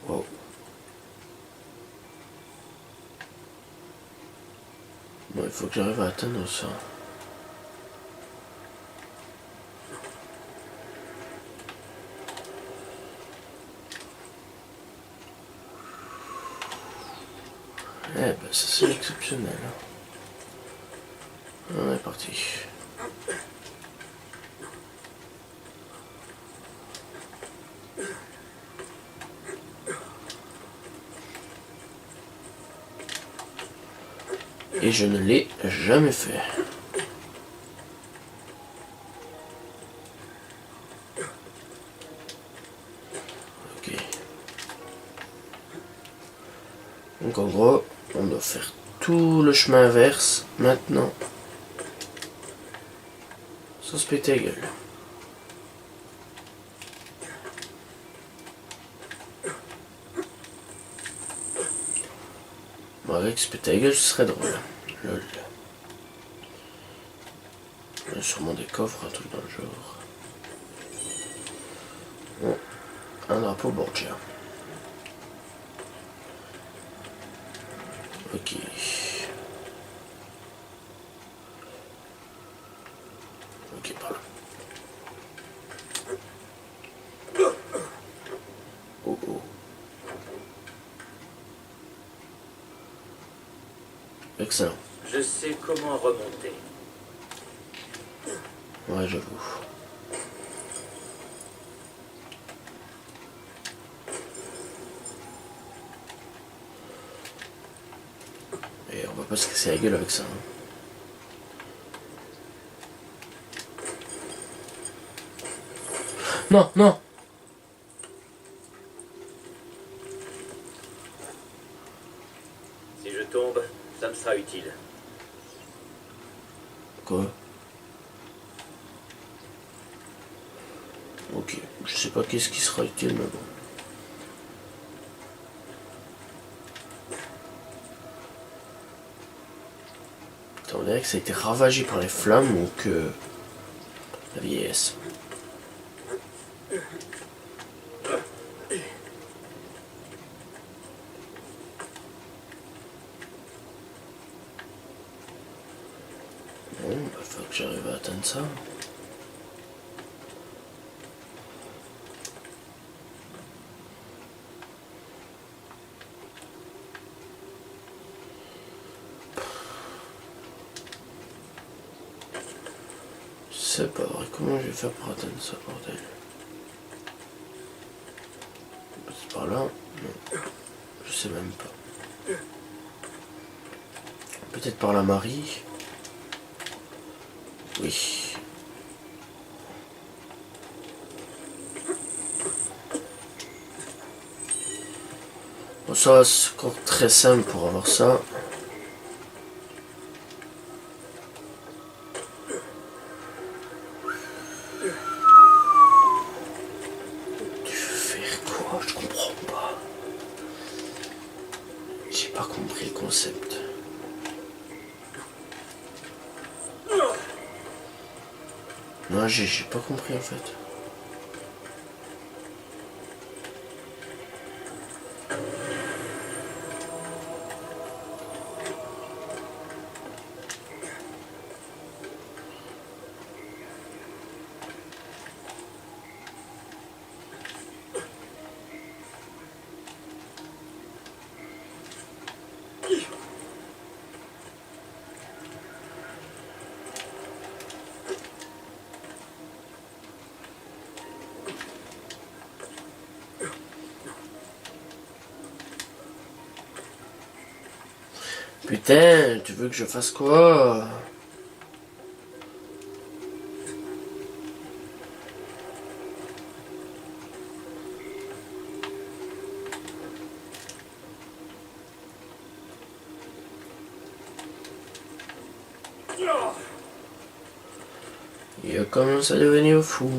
Wow. Bon, il faut que j'arrive à atteindre ça. Eh ben ça c'est exceptionnel. On est parti. Et je ne l'ai jamais fait. Ok. Donc en gros, on doit faire tout le chemin inverse maintenant. Sans se péter la gueule. Bon, avec se péter la gueule, ce serait drôle. Lol. Il y a sûrement des coffres, un truc dans le genre. Bon, un drapeau Borgia. Ok. Ok, par là. Oh oh. Excellent. Je sais comment remonter. Ouais, j'avoue. Et on va pas se casser la gueule avec ça. Hein. Non, non. Si je tombe, ça me sera utile. Quoi? Ok, je sais pas qu'est-ce qui sera utile, mais bon. On dirait que ça a été ravagé par les flammes ou que la vieillesse. Bon, bah faut que j'arrive à atteindre ça. C'est pas vrai, comment je vais faire pour atteindre ça, bordel? C'est par là? Non. Je sais même pas. Peut-être par la Marie? Oui. Bon, ça c'est encore très simple pour avoir ça. Concept. Non, j'ai pas compris en fait. Putain, tu veux que je fasse quoi? Il commence à devenir fou.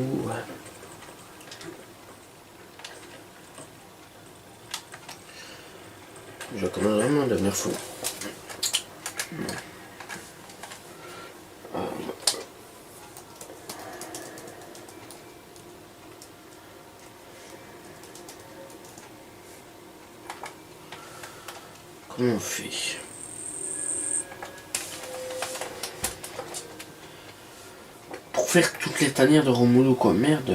Je commence vraiment à devenir fou. Comment on fait? Pour faire toutes les tanières de Romulu quoi, merde.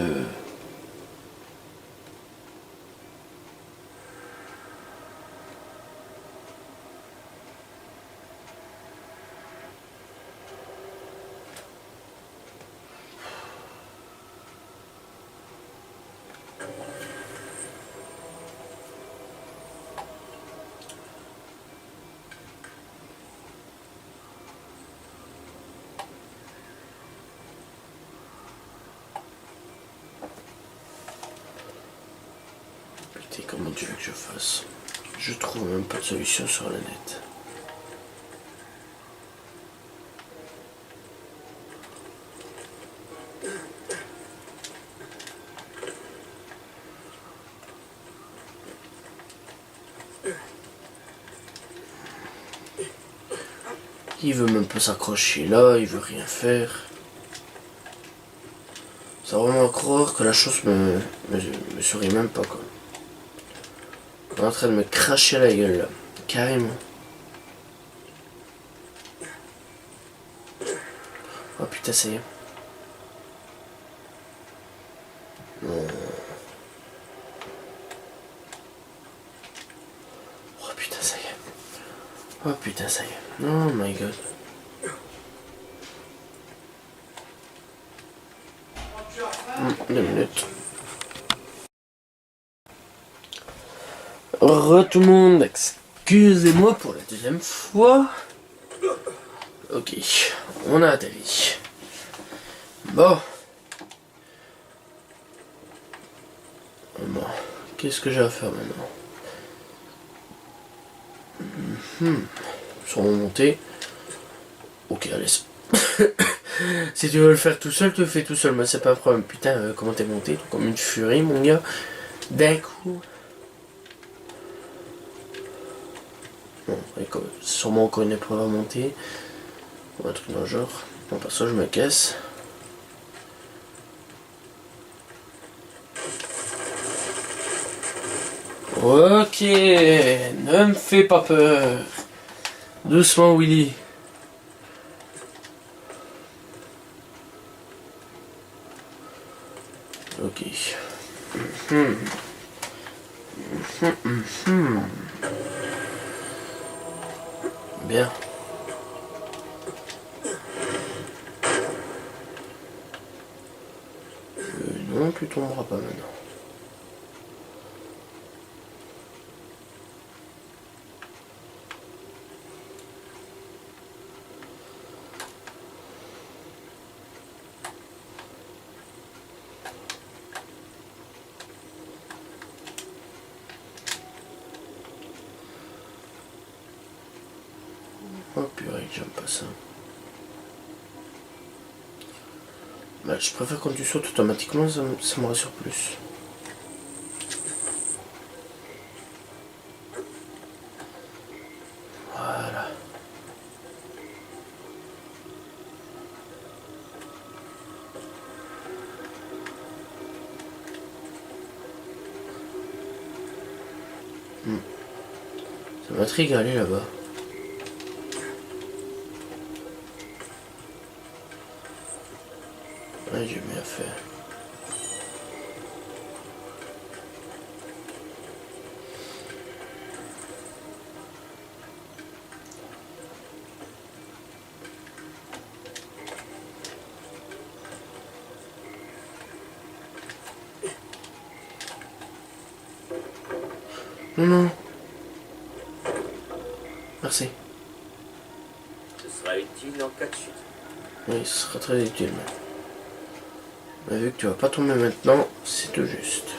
Putain, comment tu veux que je fasse? Je trouve même pas de solution sur le net. Il veut même pas s'accrocher là, il veut rien faire. Ça va vraiment croire que la chose me sourit même pas quoi. On est en train de me cracher la gueule là, carrément. Oh putain ça y est. Non. Oh putain ça y est. Oh putain ça y est. Oh my god. Deux minutes. Tout le monde, excusez-moi pour la deuxième fois. Ok, on a atterri. Bon. Bon, qu'est-ce que j'ai à faire maintenant? Sur remonter. Ok, allez. Si tu veux le faire tout seul, tu le fais tout seul. Mais c'est pas un problème. Putain, comment t'es monté? Comme une furie, mon gars. D'un coup. Bon, sûrement encore une épreuve à monter. Ou un truc dans le genre. Bon, par ça, je me casse. Ok, ne me fais pas peur. Doucement, Willy. Ok. Bien. Non, tu tomberas pas maintenant. Oh purée, j'aime pas ça. Bah, je préfère quand tu sautes automatiquement, ça me rassure plus. Voilà. Ça m'intrigue à aller là-bas. Ouais, j'ai bien fait. Non, non. Merci. sera utile en cas de chute. Oui, ce sera très utile. Mais vu que tu vas pas tomber maintenant, c'est tout juste.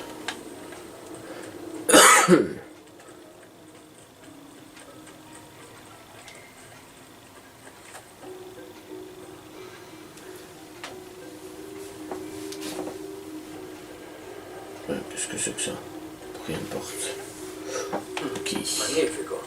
Qu'est-ce que c'est que ça? Pourquoi il y a une porte? Ok. Magnifico.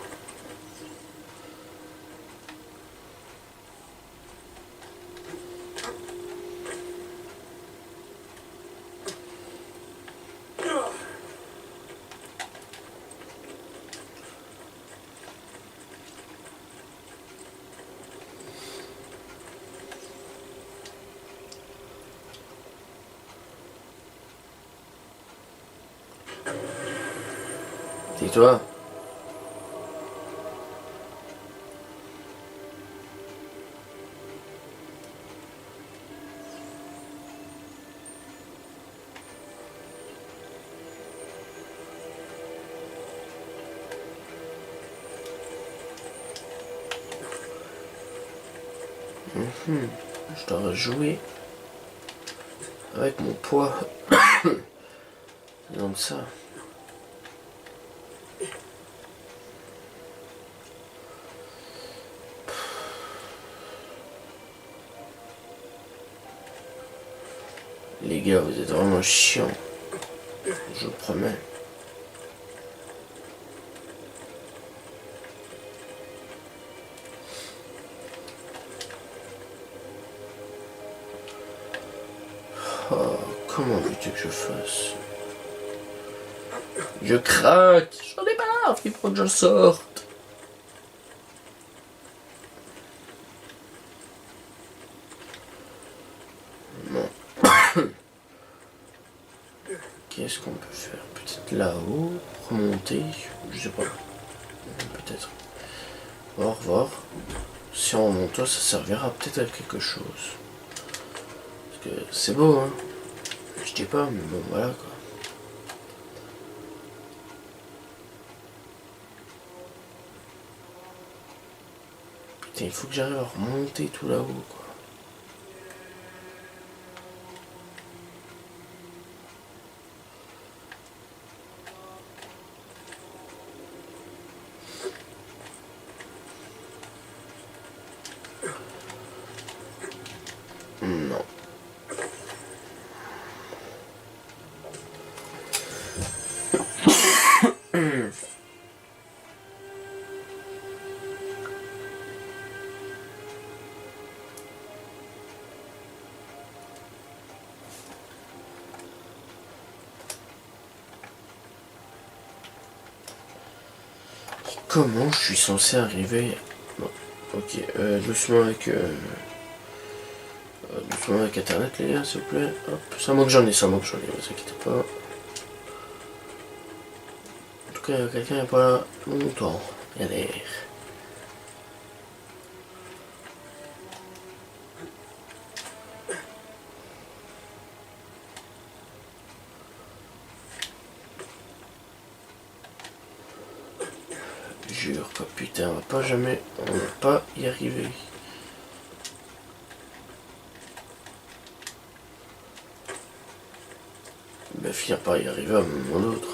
Tais-toi. Je dois jouer avec mon poids. Donc ça. Les gars, vous êtes vraiment chiants. Je vous promets. Oh, comment veux-tu que je fasse? Je craque. J'en ai marre. Il faut que je sorte. Non. Qu'est-ce qu'on peut faire? Peut-être là-haut, remonter, je sais pas. Peut-être. Au revoir. Si on remonte, ça servira peut-être à quelque chose. Parce que c'est beau, hein. Je dis pas, mais bon, voilà quoi. Putain, il faut que j'arrive à remonter tout là-haut, quoi. Non. Comment je suis censé arriver? Bon, ok, doucement avec internet les gars, s'il vous plaît. Hop, ça manque j'en ai, vous inquiétez pas. En tout cas, quelqu'un n'est pas là longtemps. Il y a l'air. Jure que putain, on va pas y arriver. Ben finir par y arriver à un moment ou l'autre.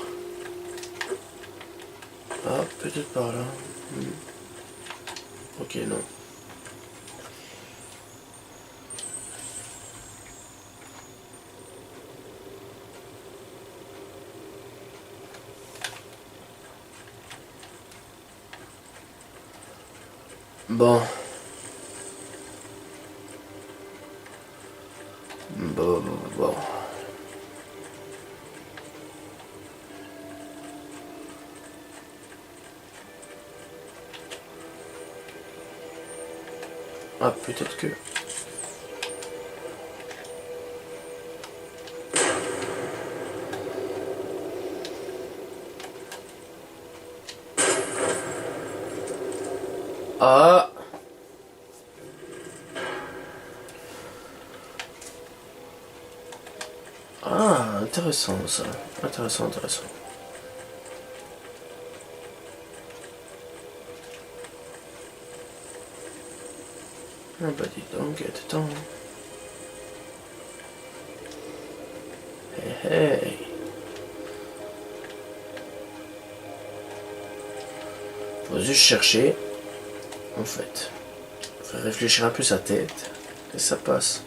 Ah, peut-être par là. Ok, non. Bon. Bon. Ah, peut-être que... Ah! Ah, intéressant ça. Intéressant. Ah bah dis donc, attends. Hey, hey. Faut juste chercher, en fait. Faut réfléchir un peu sa tête, et ça passe.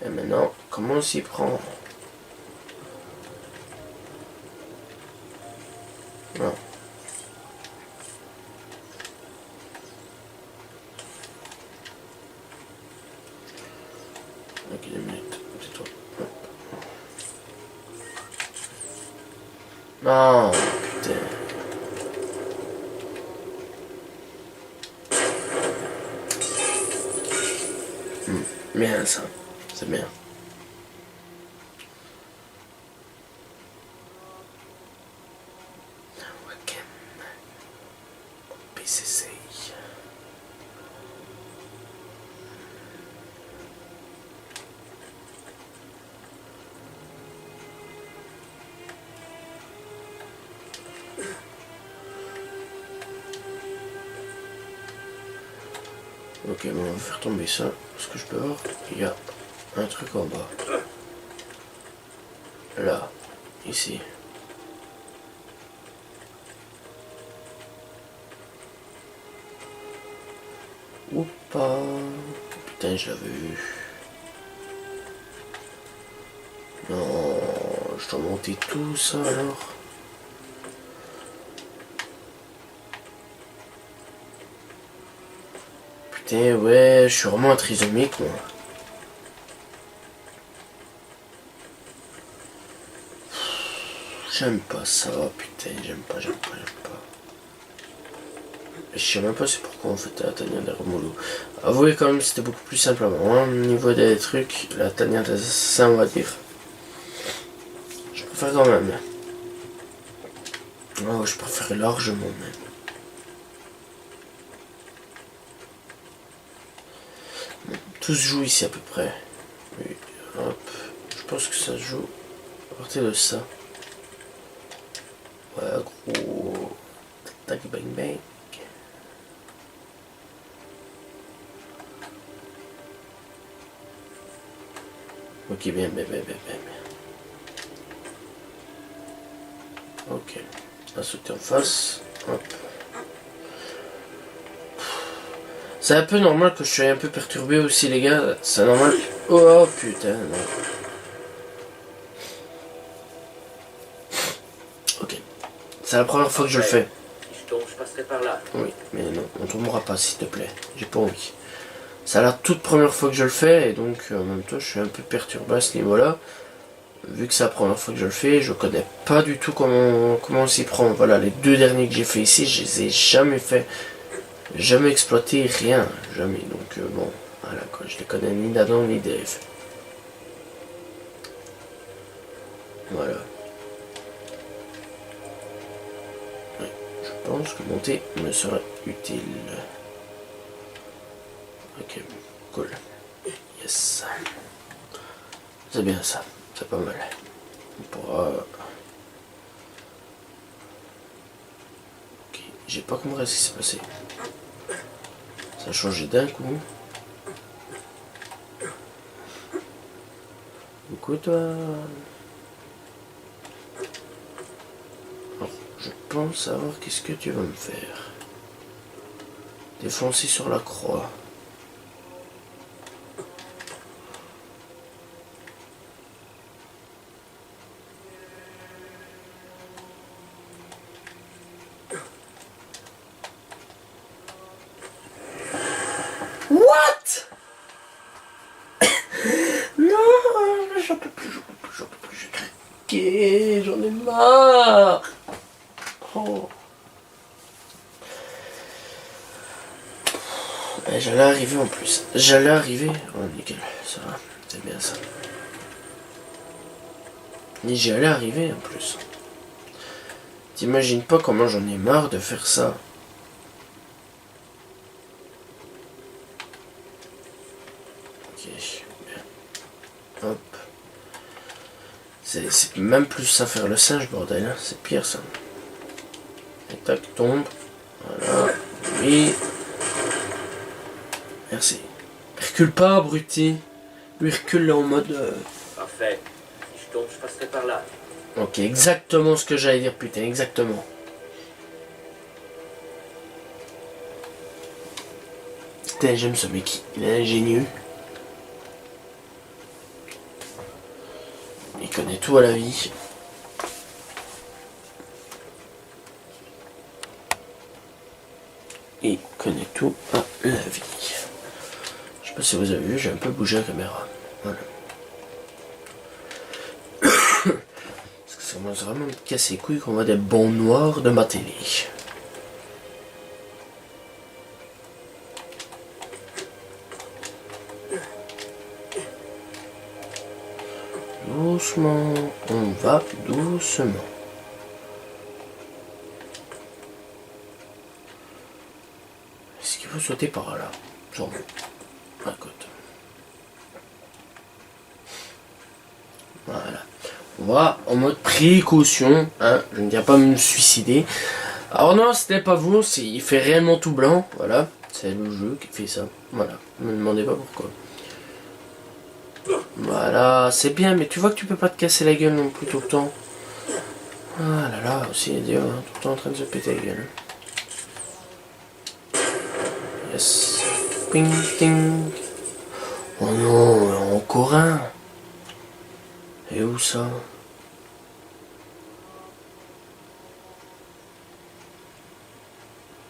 Et maintenant, comment on s'y prend? Non. Ok, 2 minutes, c'est toi. Non, putain. Bien ça, c'est bien. Ok. PCC. Ok, bon, on va faire tomber ça, parce que je peux voir, il y a un truc en bas. Là, ici. Ou pas. Putain, je l'avais vu. Non, je dois monter tout ça alors. Putain, ouais, je suis vraiment un trisomique, moi. J'aime pas ça, putain, j'aime pas. Je sais même pas c'est pourquoi on fait la tanière des remolous. Avouez quand même c'était beaucoup plus simple avant. Hein. Au niveau des trucs, la tanière des assassins on va dire. Je préfère quand même. Oh, je préfère largement même. Bon, tout se joue ici à peu près. Oui, hop. Je pense que ça se joue à partir de ça. Ouais, gros. Tac, bang, bang. Ok, bien. Ok. On va sauter en face. Hop. C'est un peu normal que je sois un peu perturbé aussi, les gars. C'est normal. Oh putain, non. Ok. C'est la première fois que je le fais. Si je tombe, je passerai par là. Oui, mais non, on tombera pas s'il te plaît. J'ai pas envie. C'est la toute première fois que je le fais et donc en même temps je suis un peu perturbé à ce niveau-là. Vu que c'est la première fois que je le fais, je connais pas du tout comment on s'y prend. Voilà, les 2 derniers que j'ai fait ici, je les ai jamais fait. Jamais exploité, rien. Jamais. Donc bon, voilà quoi, je les connais ni d'Adam ni d'Eve. Voilà. Oui, je pense que monter me serait utile. Ok, cool. Yes. C'est bien ça, c'est pas mal. On pourra... Ok, j'ai pas compris ce qui s'est passé. Ça a changé d'un coup. Coucou toi. Alors, je pense savoir qu'est-ce que tu vas me faire. Défoncer sur la croix. What? Non, j'en peux plus, j'ai craqué, j'en ai marre. Oh. Et j'allais arriver en plus. J'allais arriver. Oh nickel, ça va, c'est bien ça. Et j'y allais arriver en plus. T'imagines pas comment j'en ai marre de faire ça. Ok, bien. Hop. C'est même plus ça faire le singe, bordel. Hein. C'est pire ça. Et tac, tombe. Voilà. Oui. Merci. Recule pas, abruti. Lui recule là en mode... Parfait. Si je tombe, je passerai par là. Ok, exactement ce que j'allais dire, putain, exactement. Putain, j'aime ce mec, il est ingénieux. Il connaît tout à la vie. Il connaît tout à la vie. Je sais pas si vous avez vu, j'ai un peu bougé la caméra. Voilà. Parce que ça commence vraiment à me casser les couilles qu'on voit des bons noirs de ma télé. Doucement, on va doucement. Est-ce qu'il faut sauter par là? Genre, à côté. Voilà. On va en mode précaution, hein. Je ne viens pas me suicider. Alors non, ce n'est pas vous, il fait réellement tout blanc, voilà. C'est le jeu qui fait ça. Voilà. Ne me demandez pas pourquoi. Voilà, c'est bien, mais tu vois que tu peux pas te casser la gueule non plus tout le temps. Ah là là, aussi idiot, hein, tout le temps en train de se péter la gueule. Yes. Ping, ting. Oh non, encore un. Et où ça?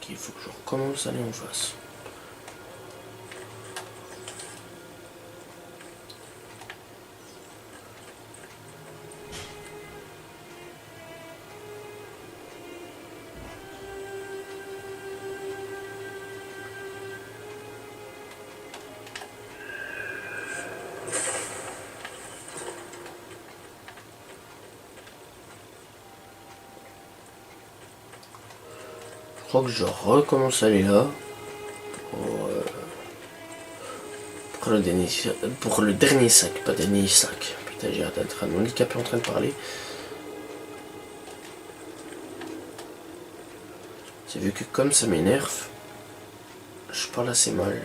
Ok, il faut que je recommence à aller en face. Je crois que je recommence à aller là pour le dernier sac, pas dernier sac. Putain, j'ai hâte d'être un handicapé en train de parler. C'est vu que comme ça m'énerve, je parle assez mal.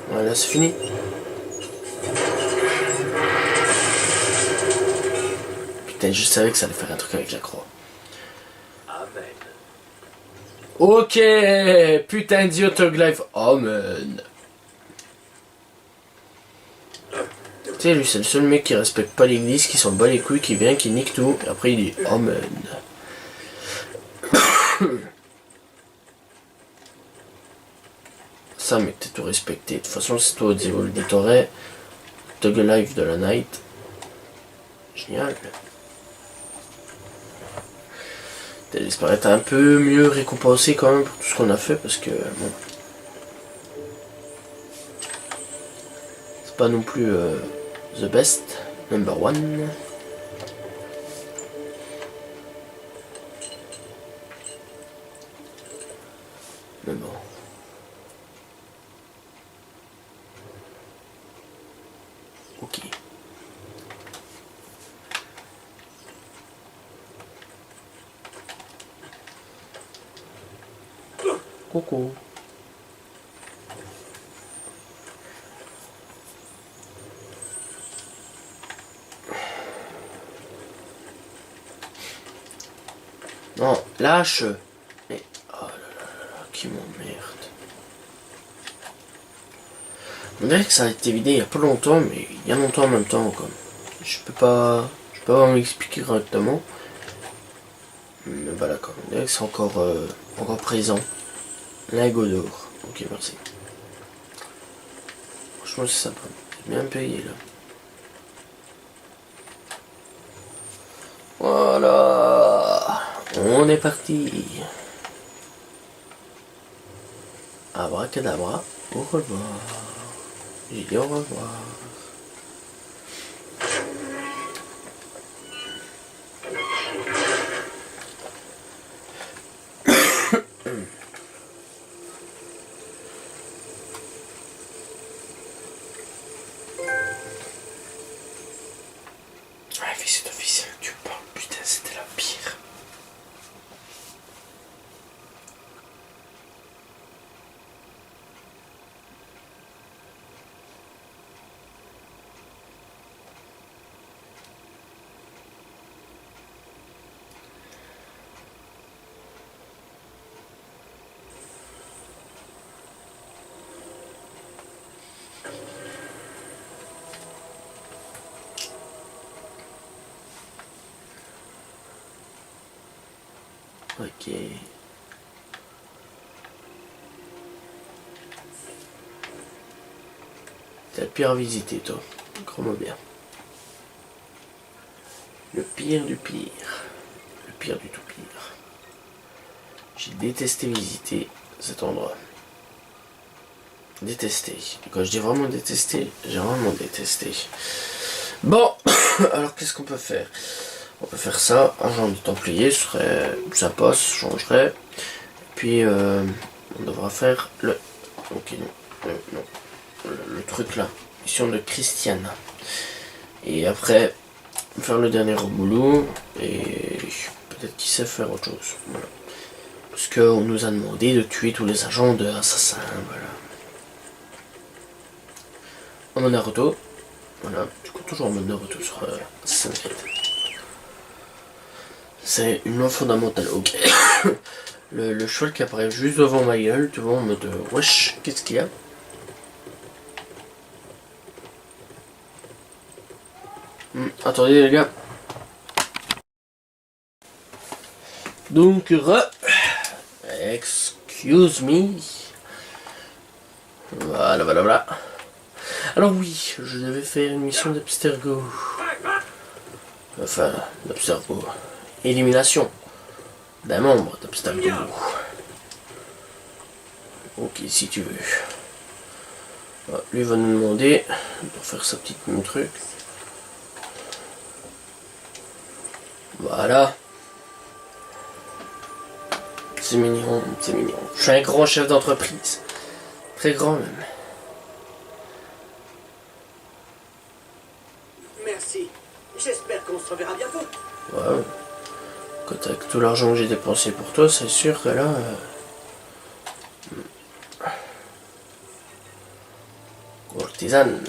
Voilà, c'est fini. Putain, je savais que ça allait faire un truc avec la croix. Amen. Ok, putain d'Iotoglyph. Amen. Tu sais, lui, c'est le seul mec qui respecte pas l'église, qui s'en bat les couilles, qui vient, qui nique tout, et après il dit Amen. Ça, mec, t'es tout respecté. De toute façon, c'est toi, vous le dites, Tog Life de la Night. Génial. J'espère être un peu mieux récompensé quand même pour tout ce qu'on a fait parce que bon, c'est pas non plus the best, number one. Mais bon. Ok. Coucou. Non, lâche. Mais oh là là là, qui m'emmerde. On dirait que ça a été vidé il y a pas longtemps, mais il y a longtemps en même temps comme. Je peux pas vraiment m'expliquer correctement. Mais voilà quoi. On dirait que c'est encore présent. Lingot d'or. Ok, merci. Franchement, c'est sympa. C'est bien payé là. Voilà. On est parti. Abracadabra. Au revoir. J'ai dit au revoir. Ok. T'as le pire à visiter, toi. Crois-moi bien. Le pire du pire. Le pire du tout pire. J'ai détesté visiter cet endroit. Détesté. Et quand je dis vraiment détesté, j'ai vraiment détesté. Bon, alors qu'est-ce qu'on peut faire? On peut faire ça. Agent du Templier, ce serait sympa, ça changerait. Puis on devra faire le. Ok, non. Non. Le truc là. Mission de Christiane. Et après, faire le dernier boulot. Et peut-être qu'il sait faire autre chose. Voilà. Parce qu'on nous a demandé de tuer tous les agents de Assassin. Voilà. En mode Naruto. Voilà. Du coup, toujours en mode Naruto sur Assassin's Creed. C'est une loi fondamentale. Ok. le cheval qui apparaît juste devant ma gueule. Tu vois, en mode wesh, qu'est-ce qu'il y a? Attendez les gars. Donc excuse me. Voilà. Alors oui, je devais faire une mission d'abstergo. Enfin, d'abstergo. Élimination d'un membre d'abstergo. Ok, si tu veux. Ah, lui va nous demander de faire sa petite truc. Voilà. C'est mignon, c'est mignon. Je suis un grand chef d'entreprise. Très grand même. Merci. J'espère qu'on se reverra bientôt. Ouais. Quand avec tout l'argent que j'ai dépensé pour toi, c'est sûr que là... Courtisane.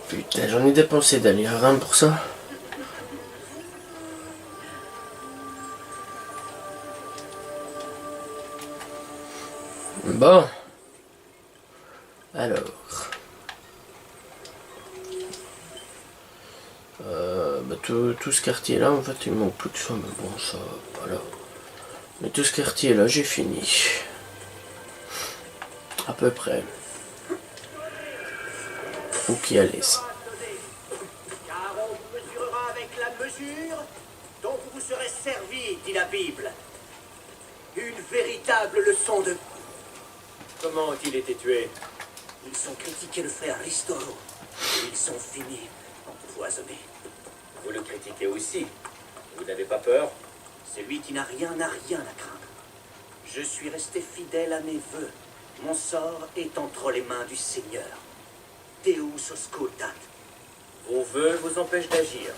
Putain, j'en ai dépensé d'aller à Reims pour ça. Bon. Alors. Tout ce quartier là, en fait, il me manque plus que ça, mais bon, ça, voilà. Mais tout ce quartier là, j'ai fini. À peu près. Ok, allez. Car on vous mesurera avec la mesure dont vous vous serez servi, dit la Bible. Une véritable leçon de... Comment ont-ils été tués? Ils ont critiqué le frère Ristoro. Ils sont finis, empoisonnés. Vous le critiquez aussi. Vous n'avez pas peur? Celui qui n'a rien à craindre. Je suis resté fidèle à mes vœux. Mon sort est entre les mains du Seigneur. Deus auscultat. Vos vœux vous empêchent d'agir.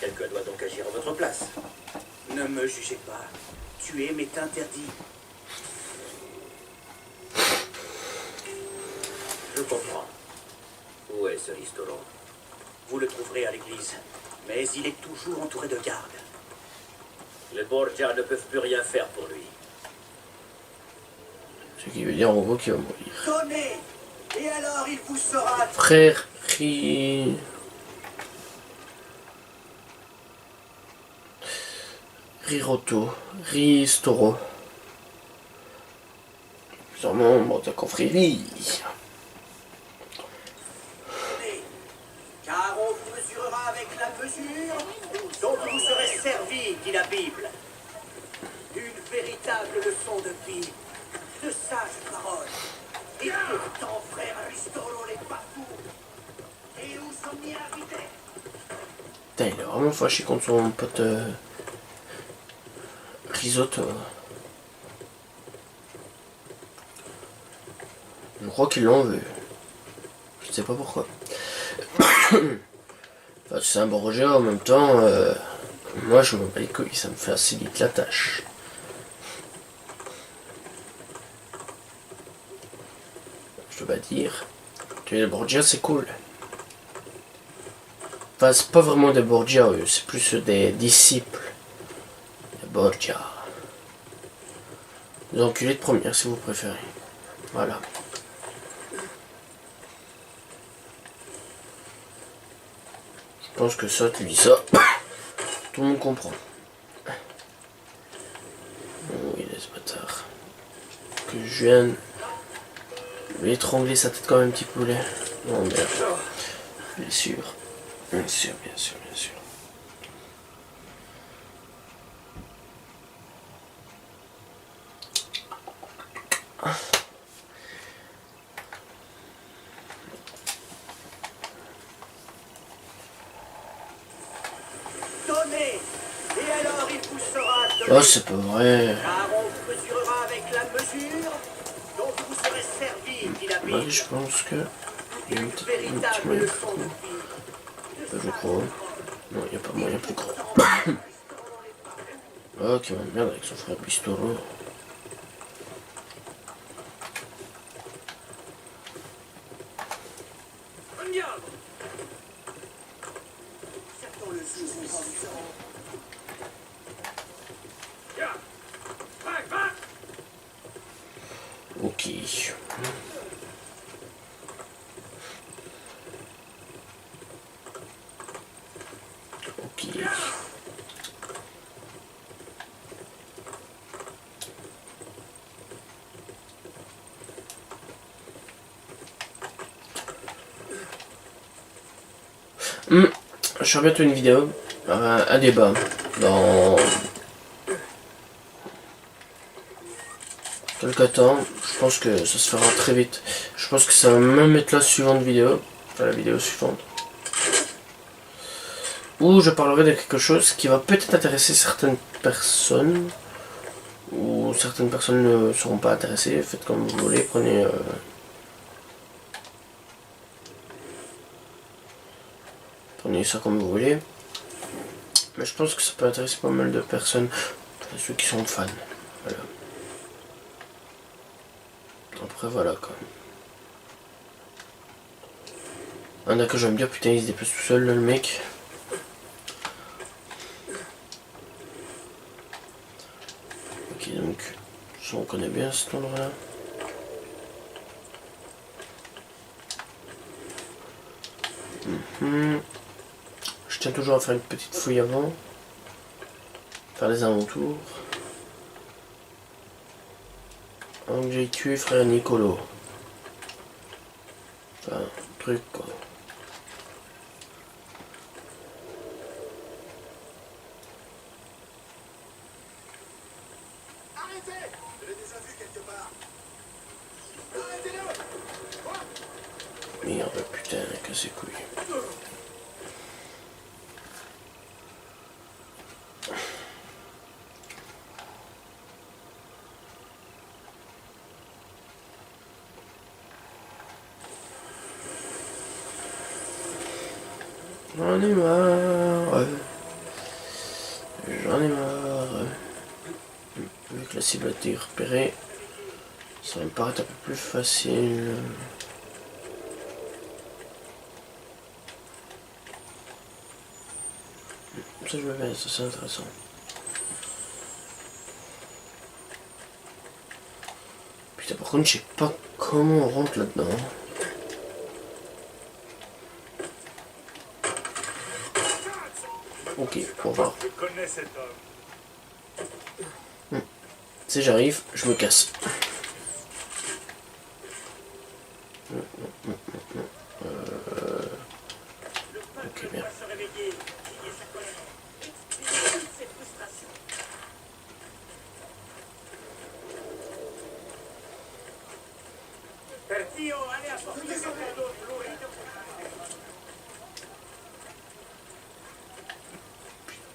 Quelqu'un doit donc agir à votre place. Ne me jugez pas. Tuer m'est interdit. Je comprends. Où est ce Ristoro? Vous le trouverez à l'église. Mais il est toujours entouré de gardes. Les Borgia ne peuvent plus rien faire pour lui. Ce qui veut dire en gros qu'il va mourir. Donnez! Et alors il vous sera... Frère Ristoro. Plusieurs membres de confrérie. Car on vous mesurera avec la mesure dont vous vous serez servi, dit la Bible. Une véritable leçon de vie, de sages paroles. Et pourtant, frère Ristoro n'est pas fou. Et où sommes-nous arrivés? Putain, il est vraiment fâché contre son pote Risotto. Je crois qu'il l'en veut. Je sais pas pourquoi. Enfin, c'est un Borgia en même temps. Moi je me bats les couilles, ça me facilite la tâche. Je dois dire. Les Borgia c'est cool. Enfin, c'est pas vraiment des Borgia, eux, c'est plus des disciples. Des Borgia. Des enculés de première si vous préférez. Voilà. pense que ça, tu dis ça, tout le monde comprend. Oh, il est ce bâtard. Que je vienne lui étrangler sa tête comme un petit poulet. Non, merde. Bien sûr. Bien sûr, bien sûr, bien sûr. Donnez. Et alors il vous sera donné. Oh, c'est pas vrai. Car on mesurera avec la mesure dont vous serez servi, dit la Ouais, Bible. je pense que... Il y a Une peut-être un petit véritable moyen leçon plus de gros. vie. Je crois. Non, il n'y a pas moyen plus gros. Oh, qui m'emmerde avec son frère Bistoro. Certains le joueront quand ils seront. Ok. Ok. Je ferai bientôt une vidéo, un débat dans quelques temps. Je pense que ça se fera très vite. Je pense que ça va même être la suivante vidéo, enfin la vidéo suivante, où je parlerai de quelque chose qui va peut-être intéresser certaines personnes, ou certaines personnes ne seront pas intéressées. Faites comme vous voulez, prenez ça comme vous voulez. Mais je pense que ça peut intéresser pas mal de personnes, enfin, ceux qui sont fans. Voilà. Après voilà quoi. Un que j'aime bien, putain il se déplace tout seul là, le mec. Ok donc, ça on connaît bien cet endroit là. Je tiens toujours à faire une petite fouille avant. Faire les alentours. Avant que j'aille tuer frère Nicolo. Enfin, truc quoi. Arrêtez! Je l'ai déjà vu quelque part. Arrêtez-le! Merde putain, casse les couilles. J'en ai marre. J'en ai marre. Vu que la cible a été repérée, ça va me paraître un peu plus facile. Ça je veux bien, ça c'est intéressant. Putain par contre je sais pas comment on rentre là-dedans. Ok, on va voir. Je connais cet homme. Si j'arrive, je me casse. Ok, bien. Se réveiller, crier sa colère, exprimer toutes ses frustrations. Perdio, allez apporter le verre d'eau fluide.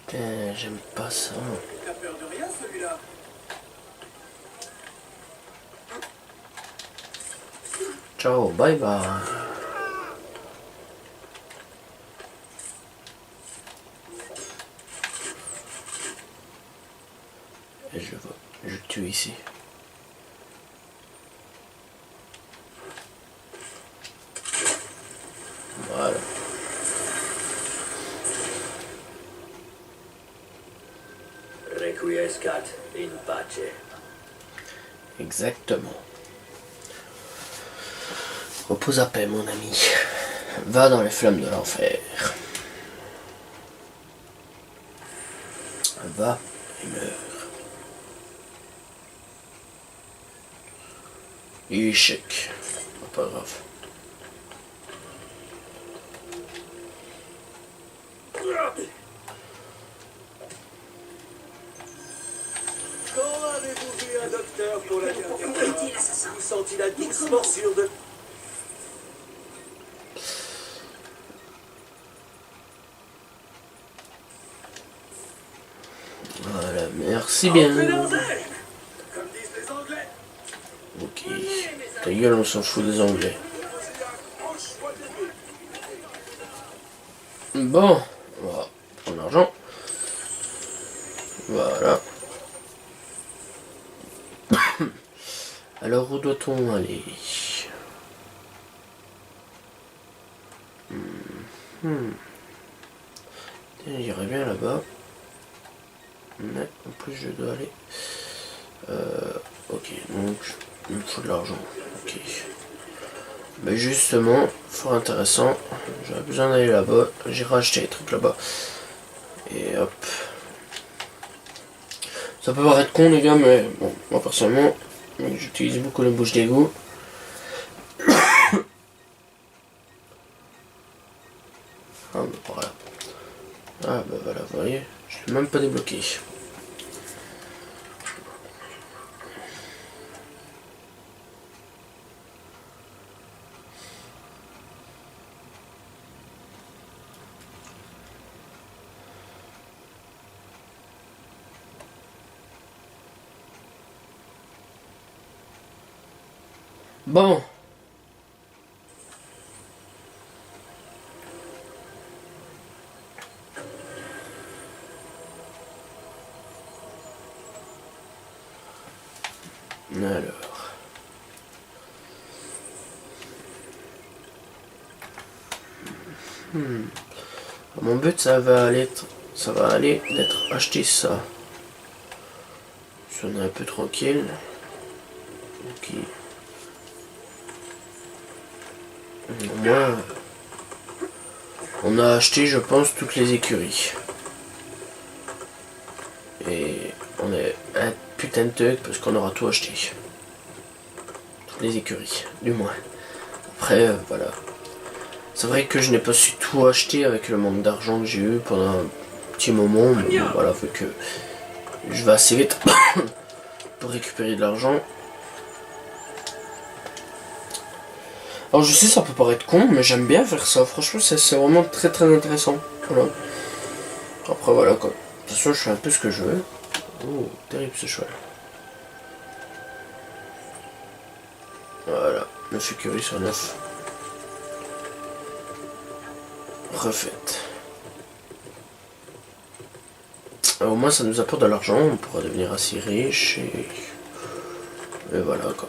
Putain, j'aime pas ça. Il a peur de rien celui-là. Ciao, bye bye. Et je tue ici. Voilà. Requiescat in pace. Exactement. Repose à paix, mon ami. Va dans les flammes de l'enfer. Elle va et meurt. Échec. Pas grave. Quand avez-vous vu un docteur pour la dernière fois? l'assassin. Vous senti la douce morsure de... Voilà, merci bien. Entrez dans elle, comme disent les Anglais. Ok. Ta gueule, on s'en fout des Anglais. Bon, on va prendre l'argent. Voilà. Alors, où doit-on aller? J'irai bien là-bas. Mais en plus, je dois aller. Ok, donc il me faut de l'argent. Ok. Mais justement, fort intéressant. J'aurais besoin d'aller là-bas. J'ai racheté les trucs là-bas. Et hop. Ça peut paraître con les gars, mais bon, moi personnellement, j'utilise beaucoup les bouches d'égout. Ah bah par là. Ah bah voilà, vous voyez, je l'ai même pas débloqué. Bon. Alors. Mon but ça va aller d'être acheter ça. Si on est un peu tranquille. Ok. Au moins, on a acheté, je pense, toutes les écuries. Et on est un putain de thug parce qu'on aura tout acheté. Toutes les écuries, du moins. Après, voilà. C'est vrai que je n'ai pas su tout acheter avec le manque d'argent que j'ai eu pendant un petit moment. Mais bon, voilà, vu que je vais assez vite pour récupérer de l'argent. Alors je sais ça peut paraître con, mais j'aime bien faire ça, franchement c'est vraiment très très intéressant. Voilà. Après voilà quoi. De toute façon je fais un peu ce que je veux. Oh, terrible ce cheval. Voilà, 9 écuries sur 9. Refaite. Au moins ça nous apporte de l'argent, on pourra devenir assez riche et voilà quoi.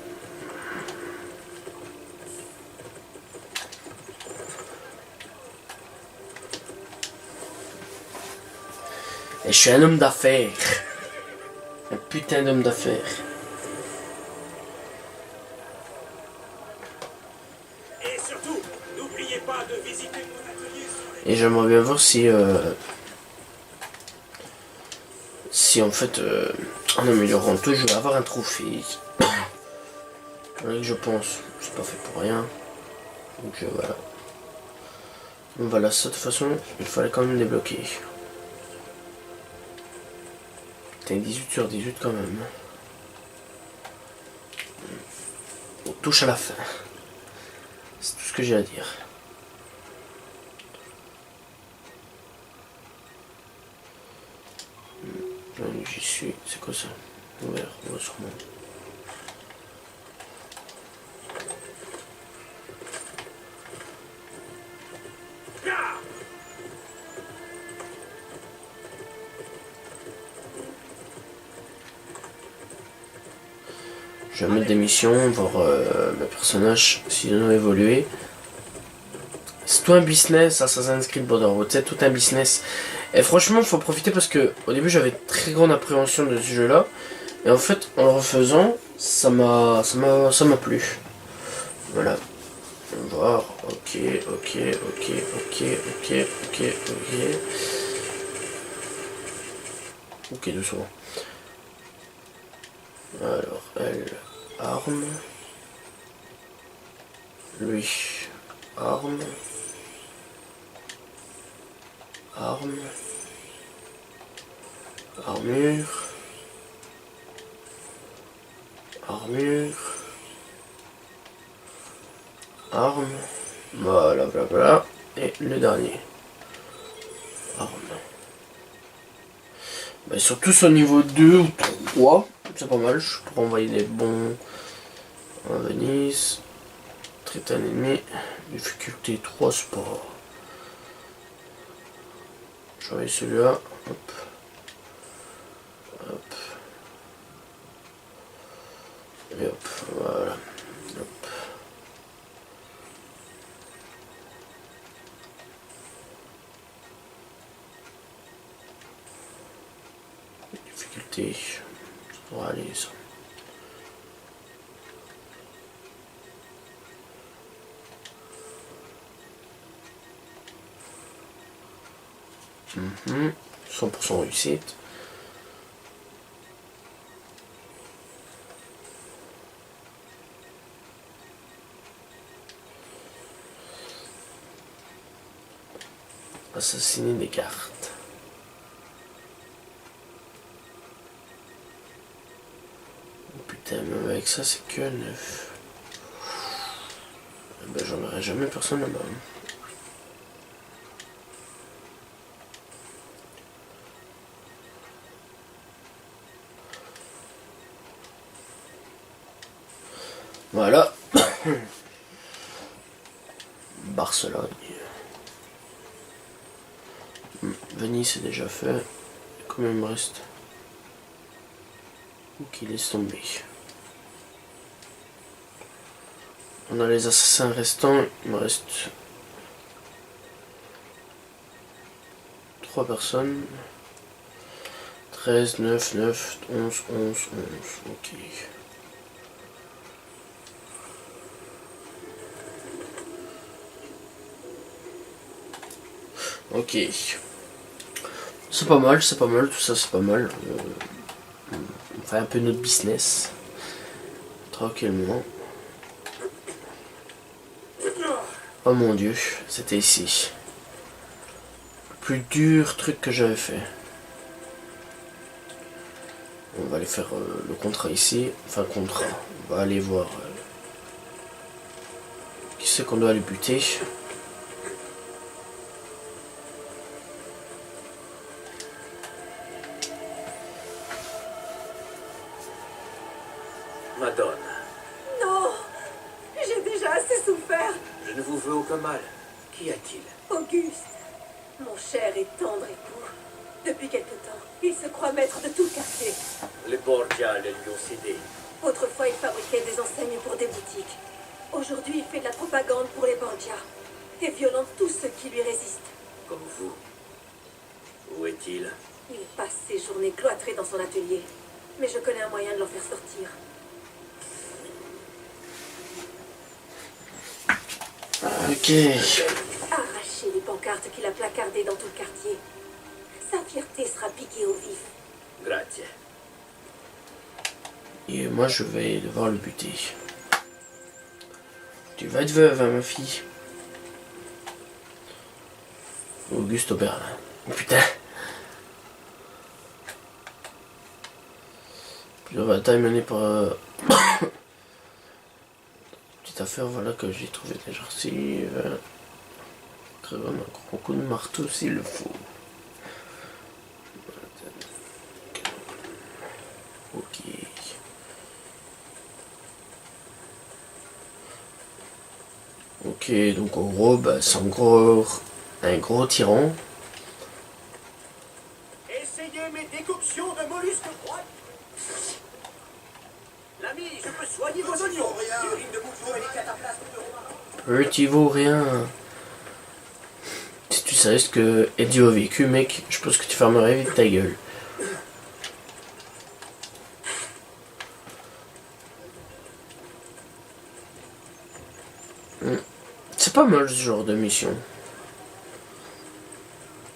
Et je suis un homme d'affaires. Un putain d'homme d'affaires. Et surtout, n'oubliez pas de visiter nos ateliers sur les... Et j'aimerais bien voir si en fait en améliorant tout je vais avoir un trophée. Voilà que je pense. C'est pas fait pour rien. Donc voilà. Donc voilà, ça de toute façon, il fallait quand même débloquer. Putain, 18 sur 18 quand même. On touche à la fin. C'est tout ce que j'ai à dire. J'y suis. C'est quoi ça? Ouvert, on va sûrement. Je vais mettre des missions, voir mes personnages s'ils ont évolué. C'est tout un business, Assassin's Creed Brotherhood, c'est tout un business. Et franchement, il faut profiter parce que au début j'avais très grande appréhension de ce jeu-là. Et en fait, en le refaisant, ça m'a plu. Voilà. On va voir. Ok. Ok, doucement. Alors, elle, arme. Lui, arme. Arme. Armure. Armure. Arme. Voilà, voilà. Et le dernier. Arme. Bah, surtout au niveau 2 ou 3. C'est pas mal. Je pourrais envoyer des bons à Venise. Traite un ennemi. Difficulté 3 sport. Je vais celui-là. Hop. Hop. Et hop. Voilà. Hop. Difficulté. Ça pourra aller ça. Mmh. 100% réussite. Assassiner des cartes. Oh putain, même avec ça, c'est que 9. Ben, j'en aurai jamais personne là-bas. Voilà. Barcelone. Venise c'est déjà fait. Combien il me reste? Ok, laisse tomber. On a les assassins restants. Il me reste 3 personnes. 13, 9, 9, 11, 11, 11. Ok. Ok. C'est pas mal, tout ça c'est pas mal. On fait un peu notre business. Tranquillement. Oh mon dieu, c'était ici. Le plus dur truc que j'avais fait. On va aller faire le contrat ici. Enfin, contrat. On va aller voir qui c'est qu'on doit aller buter. Madone, Non, j'ai déjà assez souffert. je ne vous veux aucun mal. Qu'y a-t-il? Auguste, mon cher et tendre époux. Depuis quelque temps, il se croit maître de tout le quartier. Les Borgia le lui ont cédé. Autrefois, il fabriquait des enseignes pour des boutiques. Aujourd'hui, il fait de la propagande pour les Borgia et violente tous ceux qui lui résistent. Comme vous. Où est-il? Il passe ses journées cloîtrées dans son atelier, mais je connais un moyen de l'en faire sortir. Ok. Arracher les pancartes qu'il a placardées dans tout le quartier. Sa fierté sera piquée au vif. Grazie. Et moi je vais devoir le buter. Tu vas être veuve, hein, ma fille. Auguste Oberlin. Oh putain. Plusieurs batailles menées par... Petite affaire, voilà, que j'ai trouvé déjà reçue. Créer un gros coup de marteau s'il le faut. Ok. Ok, donc en gros, bah, c'est un gros tyran. Essayez mes décoctions de mollusques froids. L'ami, je peux soigner vos oignons. L'urine de mouflon et les cataplasmes de romain. Tu vaux rien. Si tu savais ce que Eddie a vécu, mec, je pense que tu fermerais vite ta gueule. C'est pas mal ce genre de mission.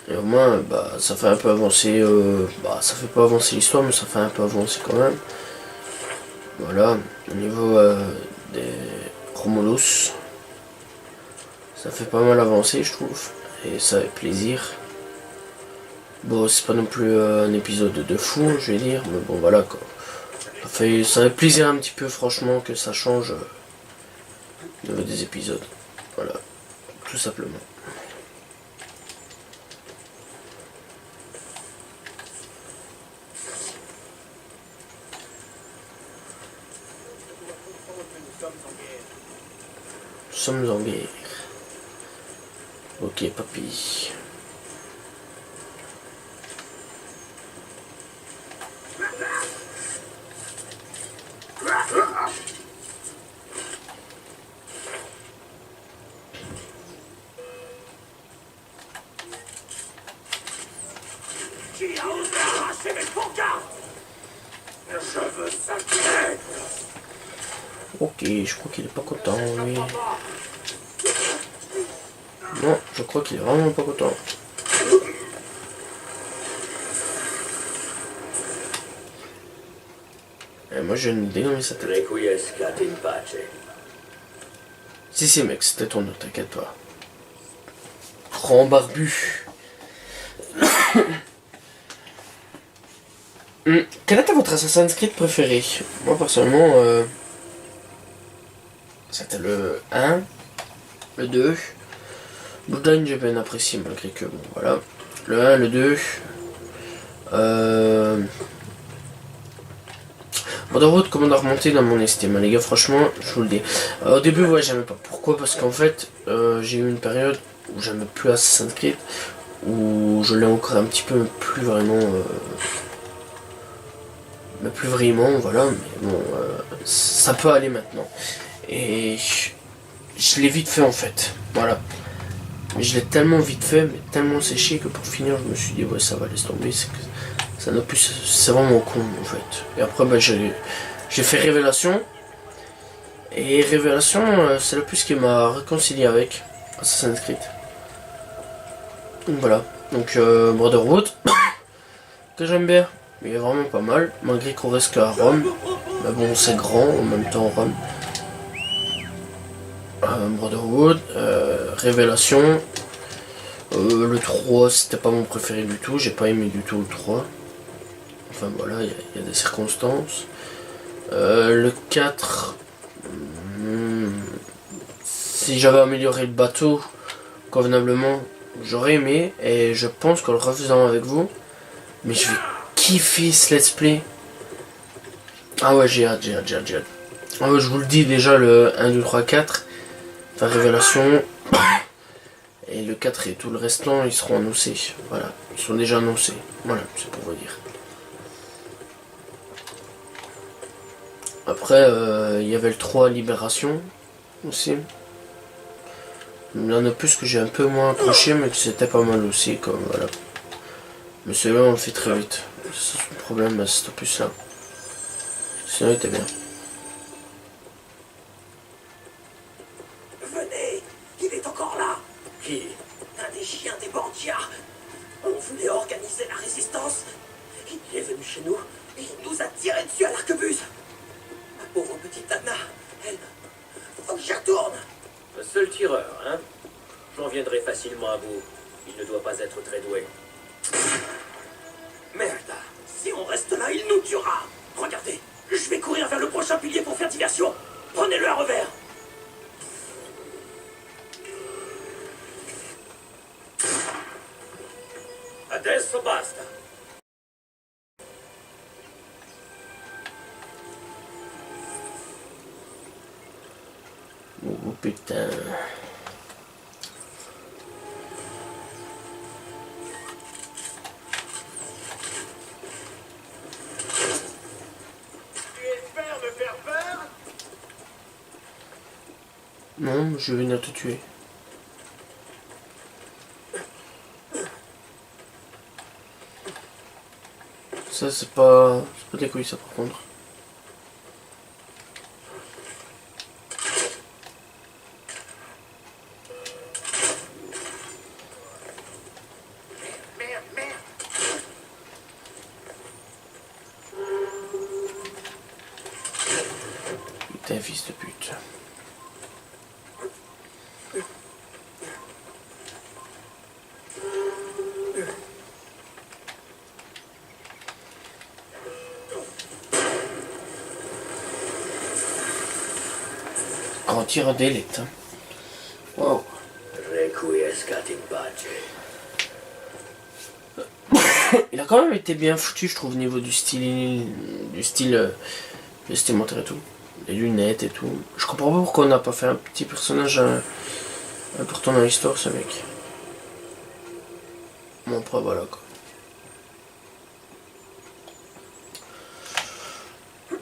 Et au moins, bah, ça fait un peu avancer, ça fait pas avancer l'histoire, mais ça fait un peu avancer quand même. Voilà, au niveau des Romulus, ça fait pas mal avancer, je trouve, et ça fait plaisir. Bon, c'est pas non plus un épisode de fou, je vais dire, mais bon, voilà quoi. Ça fait plaisir un petit peu, franchement, que ça change au niveau des épisodes. Voilà, tout simplement. Nous sommes en guerre. Ok, papy. Qui a osé arracher mes pancartes? Je veux ça direct. Ok, je crois qu'il est pas content, lui. Non, je crois qu'il est vraiment pas content. Et moi j'ai une idée dans sa tête. Requiescat in pace. Si mec, c'était ton nom, t'inquiète pas. Grand barbu. Quel était votre Assassin's Creed préféré? Moi personnellement, c'était le 1, le 2. Bloodline j'ai bien apprécié malgré que, bon voilà. Le 1, le 2. Brotherhood comment on a remonté dans mon estime, les gars, franchement, je vous le dis. Au début, ouais, j'aimais pas. Pourquoi? Parce qu'en fait, j'ai eu une période où j'aimais plus Assassin's Creed, où je l'ai encore un petit peu, mais plus vraiment, voilà, mais bon, ça peut aller maintenant. Et je l'ai vite fait en fait, voilà. Mais je l'ai tellement vite fait, mais tellement séché que pour finir, je me suis dit, ouais, ça va, laisse tomber, ça n'a plus, c'est vraiment con en fait. Et après, bah, j'ai fait Révélation. Et Révélation, c'est le plus qui m'a réconcilié avec Assassin's Creed. Donc voilà. Donc Brotherhood, que j'aime bien. Il est vraiment pas mal, malgré qu'on reste qu'à Rome. Mais bon, c'est grand en même temps, Rome. Brotherhood, Révélation. Le 3, c'était pas mon préféré du tout. J'ai pas aimé du tout le 3. Enfin voilà, il y a des circonstances. Le 4, si j'avais amélioré le bateau convenablement, j'aurais aimé. Et je pense qu'en le refaisant avec vous, mais je vais kiffer ce let's play. Ah ouais, j'ai hâte. Ah ouais, je vous le dis déjà, le 1, 2, 3, 4, enfin Révélation. Et le 4 et tout le restant, ils seront annoncés. Voilà, ils sont déjà annoncés. Voilà, c'est pour vous dire. Après, il y avait le 3 Libération aussi. Il y en a plus que j'ai un peu moins accroché, mais que c'était pas mal aussi, comme voilà. Mais celui-là, on le fait très vite. C'est le problème à cet opus-là. Sinon, il était bien. Venez, il est encore là. Qui? Un des chiens des Borgia. On voulait organiser la résistance. Il est venu chez nous et il nous a tiré dessus à l'arquebuse. Ma pauvre petite Anna, elle... Faut que j'y retourne. Un seul tireur, hein? J'en viendrai facilement à bout. Il ne doit pas être très doué. Merde, si on reste là, il nous tuera. Regardez, je vais courir vers le prochain pilier pour faire diversion. Prenez-le à revers. Adesso basta. Oh putain. Tu espères me faire peur? Non, je vais venir te tuer. Ça c'est pas des couilles ça par contre. T'es un fils de pute. Grand tireur d'élite. Hein. Wow. Requiescat in pace. Il a quand même été bien foutu, je trouve, au niveau du style vestimentaire et tout. Les lunettes et tout. Je comprends pas pourquoi on n'a pas fait un petit personnage important dans l'histoire, ce mec. Bon, après, voilà, quoi.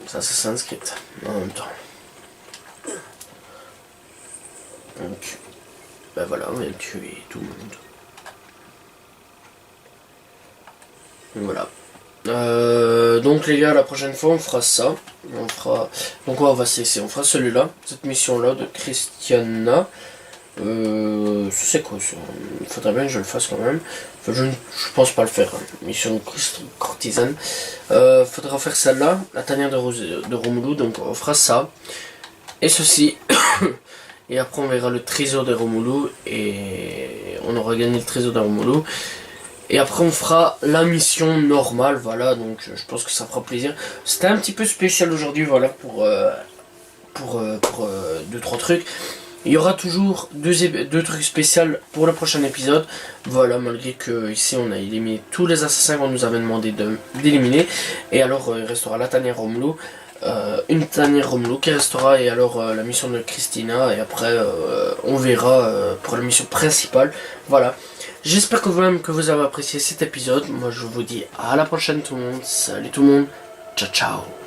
Ça, c'est Sanskrit, en même temps. Donc, ben voilà, on vient de tuer tout le monde. Voilà. Donc les gars, la prochaine fois on fera ça. On fera. Donc on va cesser. On fera celui-là, cette mission-là de Christiana. C'est quoi ça? Il faudrait bien que je le fasse quand même. Enfin, je pense pas le faire. Hein. Mission courtisane. Faudra faire celle-là, la tanière de Romulus. Donc on fera ça. Et ceci. Et après on verra le trésor de Romulus. Et on aura gagné le trésor de Romulus. Et après on fera la mission normale, voilà, donc je pense que ça fera plaisir. C'était un petit peu spécial aujourd'hui, voilà, pour 2-3 trucs. Il y aura toujours deux trucs spéciaux pour le prochain épisode. Voilà, malgré que ici on a éliminé tous les assassins qu'on nous avait demandé d'éliminer. Et alors il restera la tanière Romulus. Une tanière Romulus qui restera, et alors la mission de Christina, et après on verra pour la mission principale. Voilà. J'espère que vous avez apprécié cet épisode. Moi je vous dis à la prochaine tout le monde. Salut tout le monde. Ciao ciao.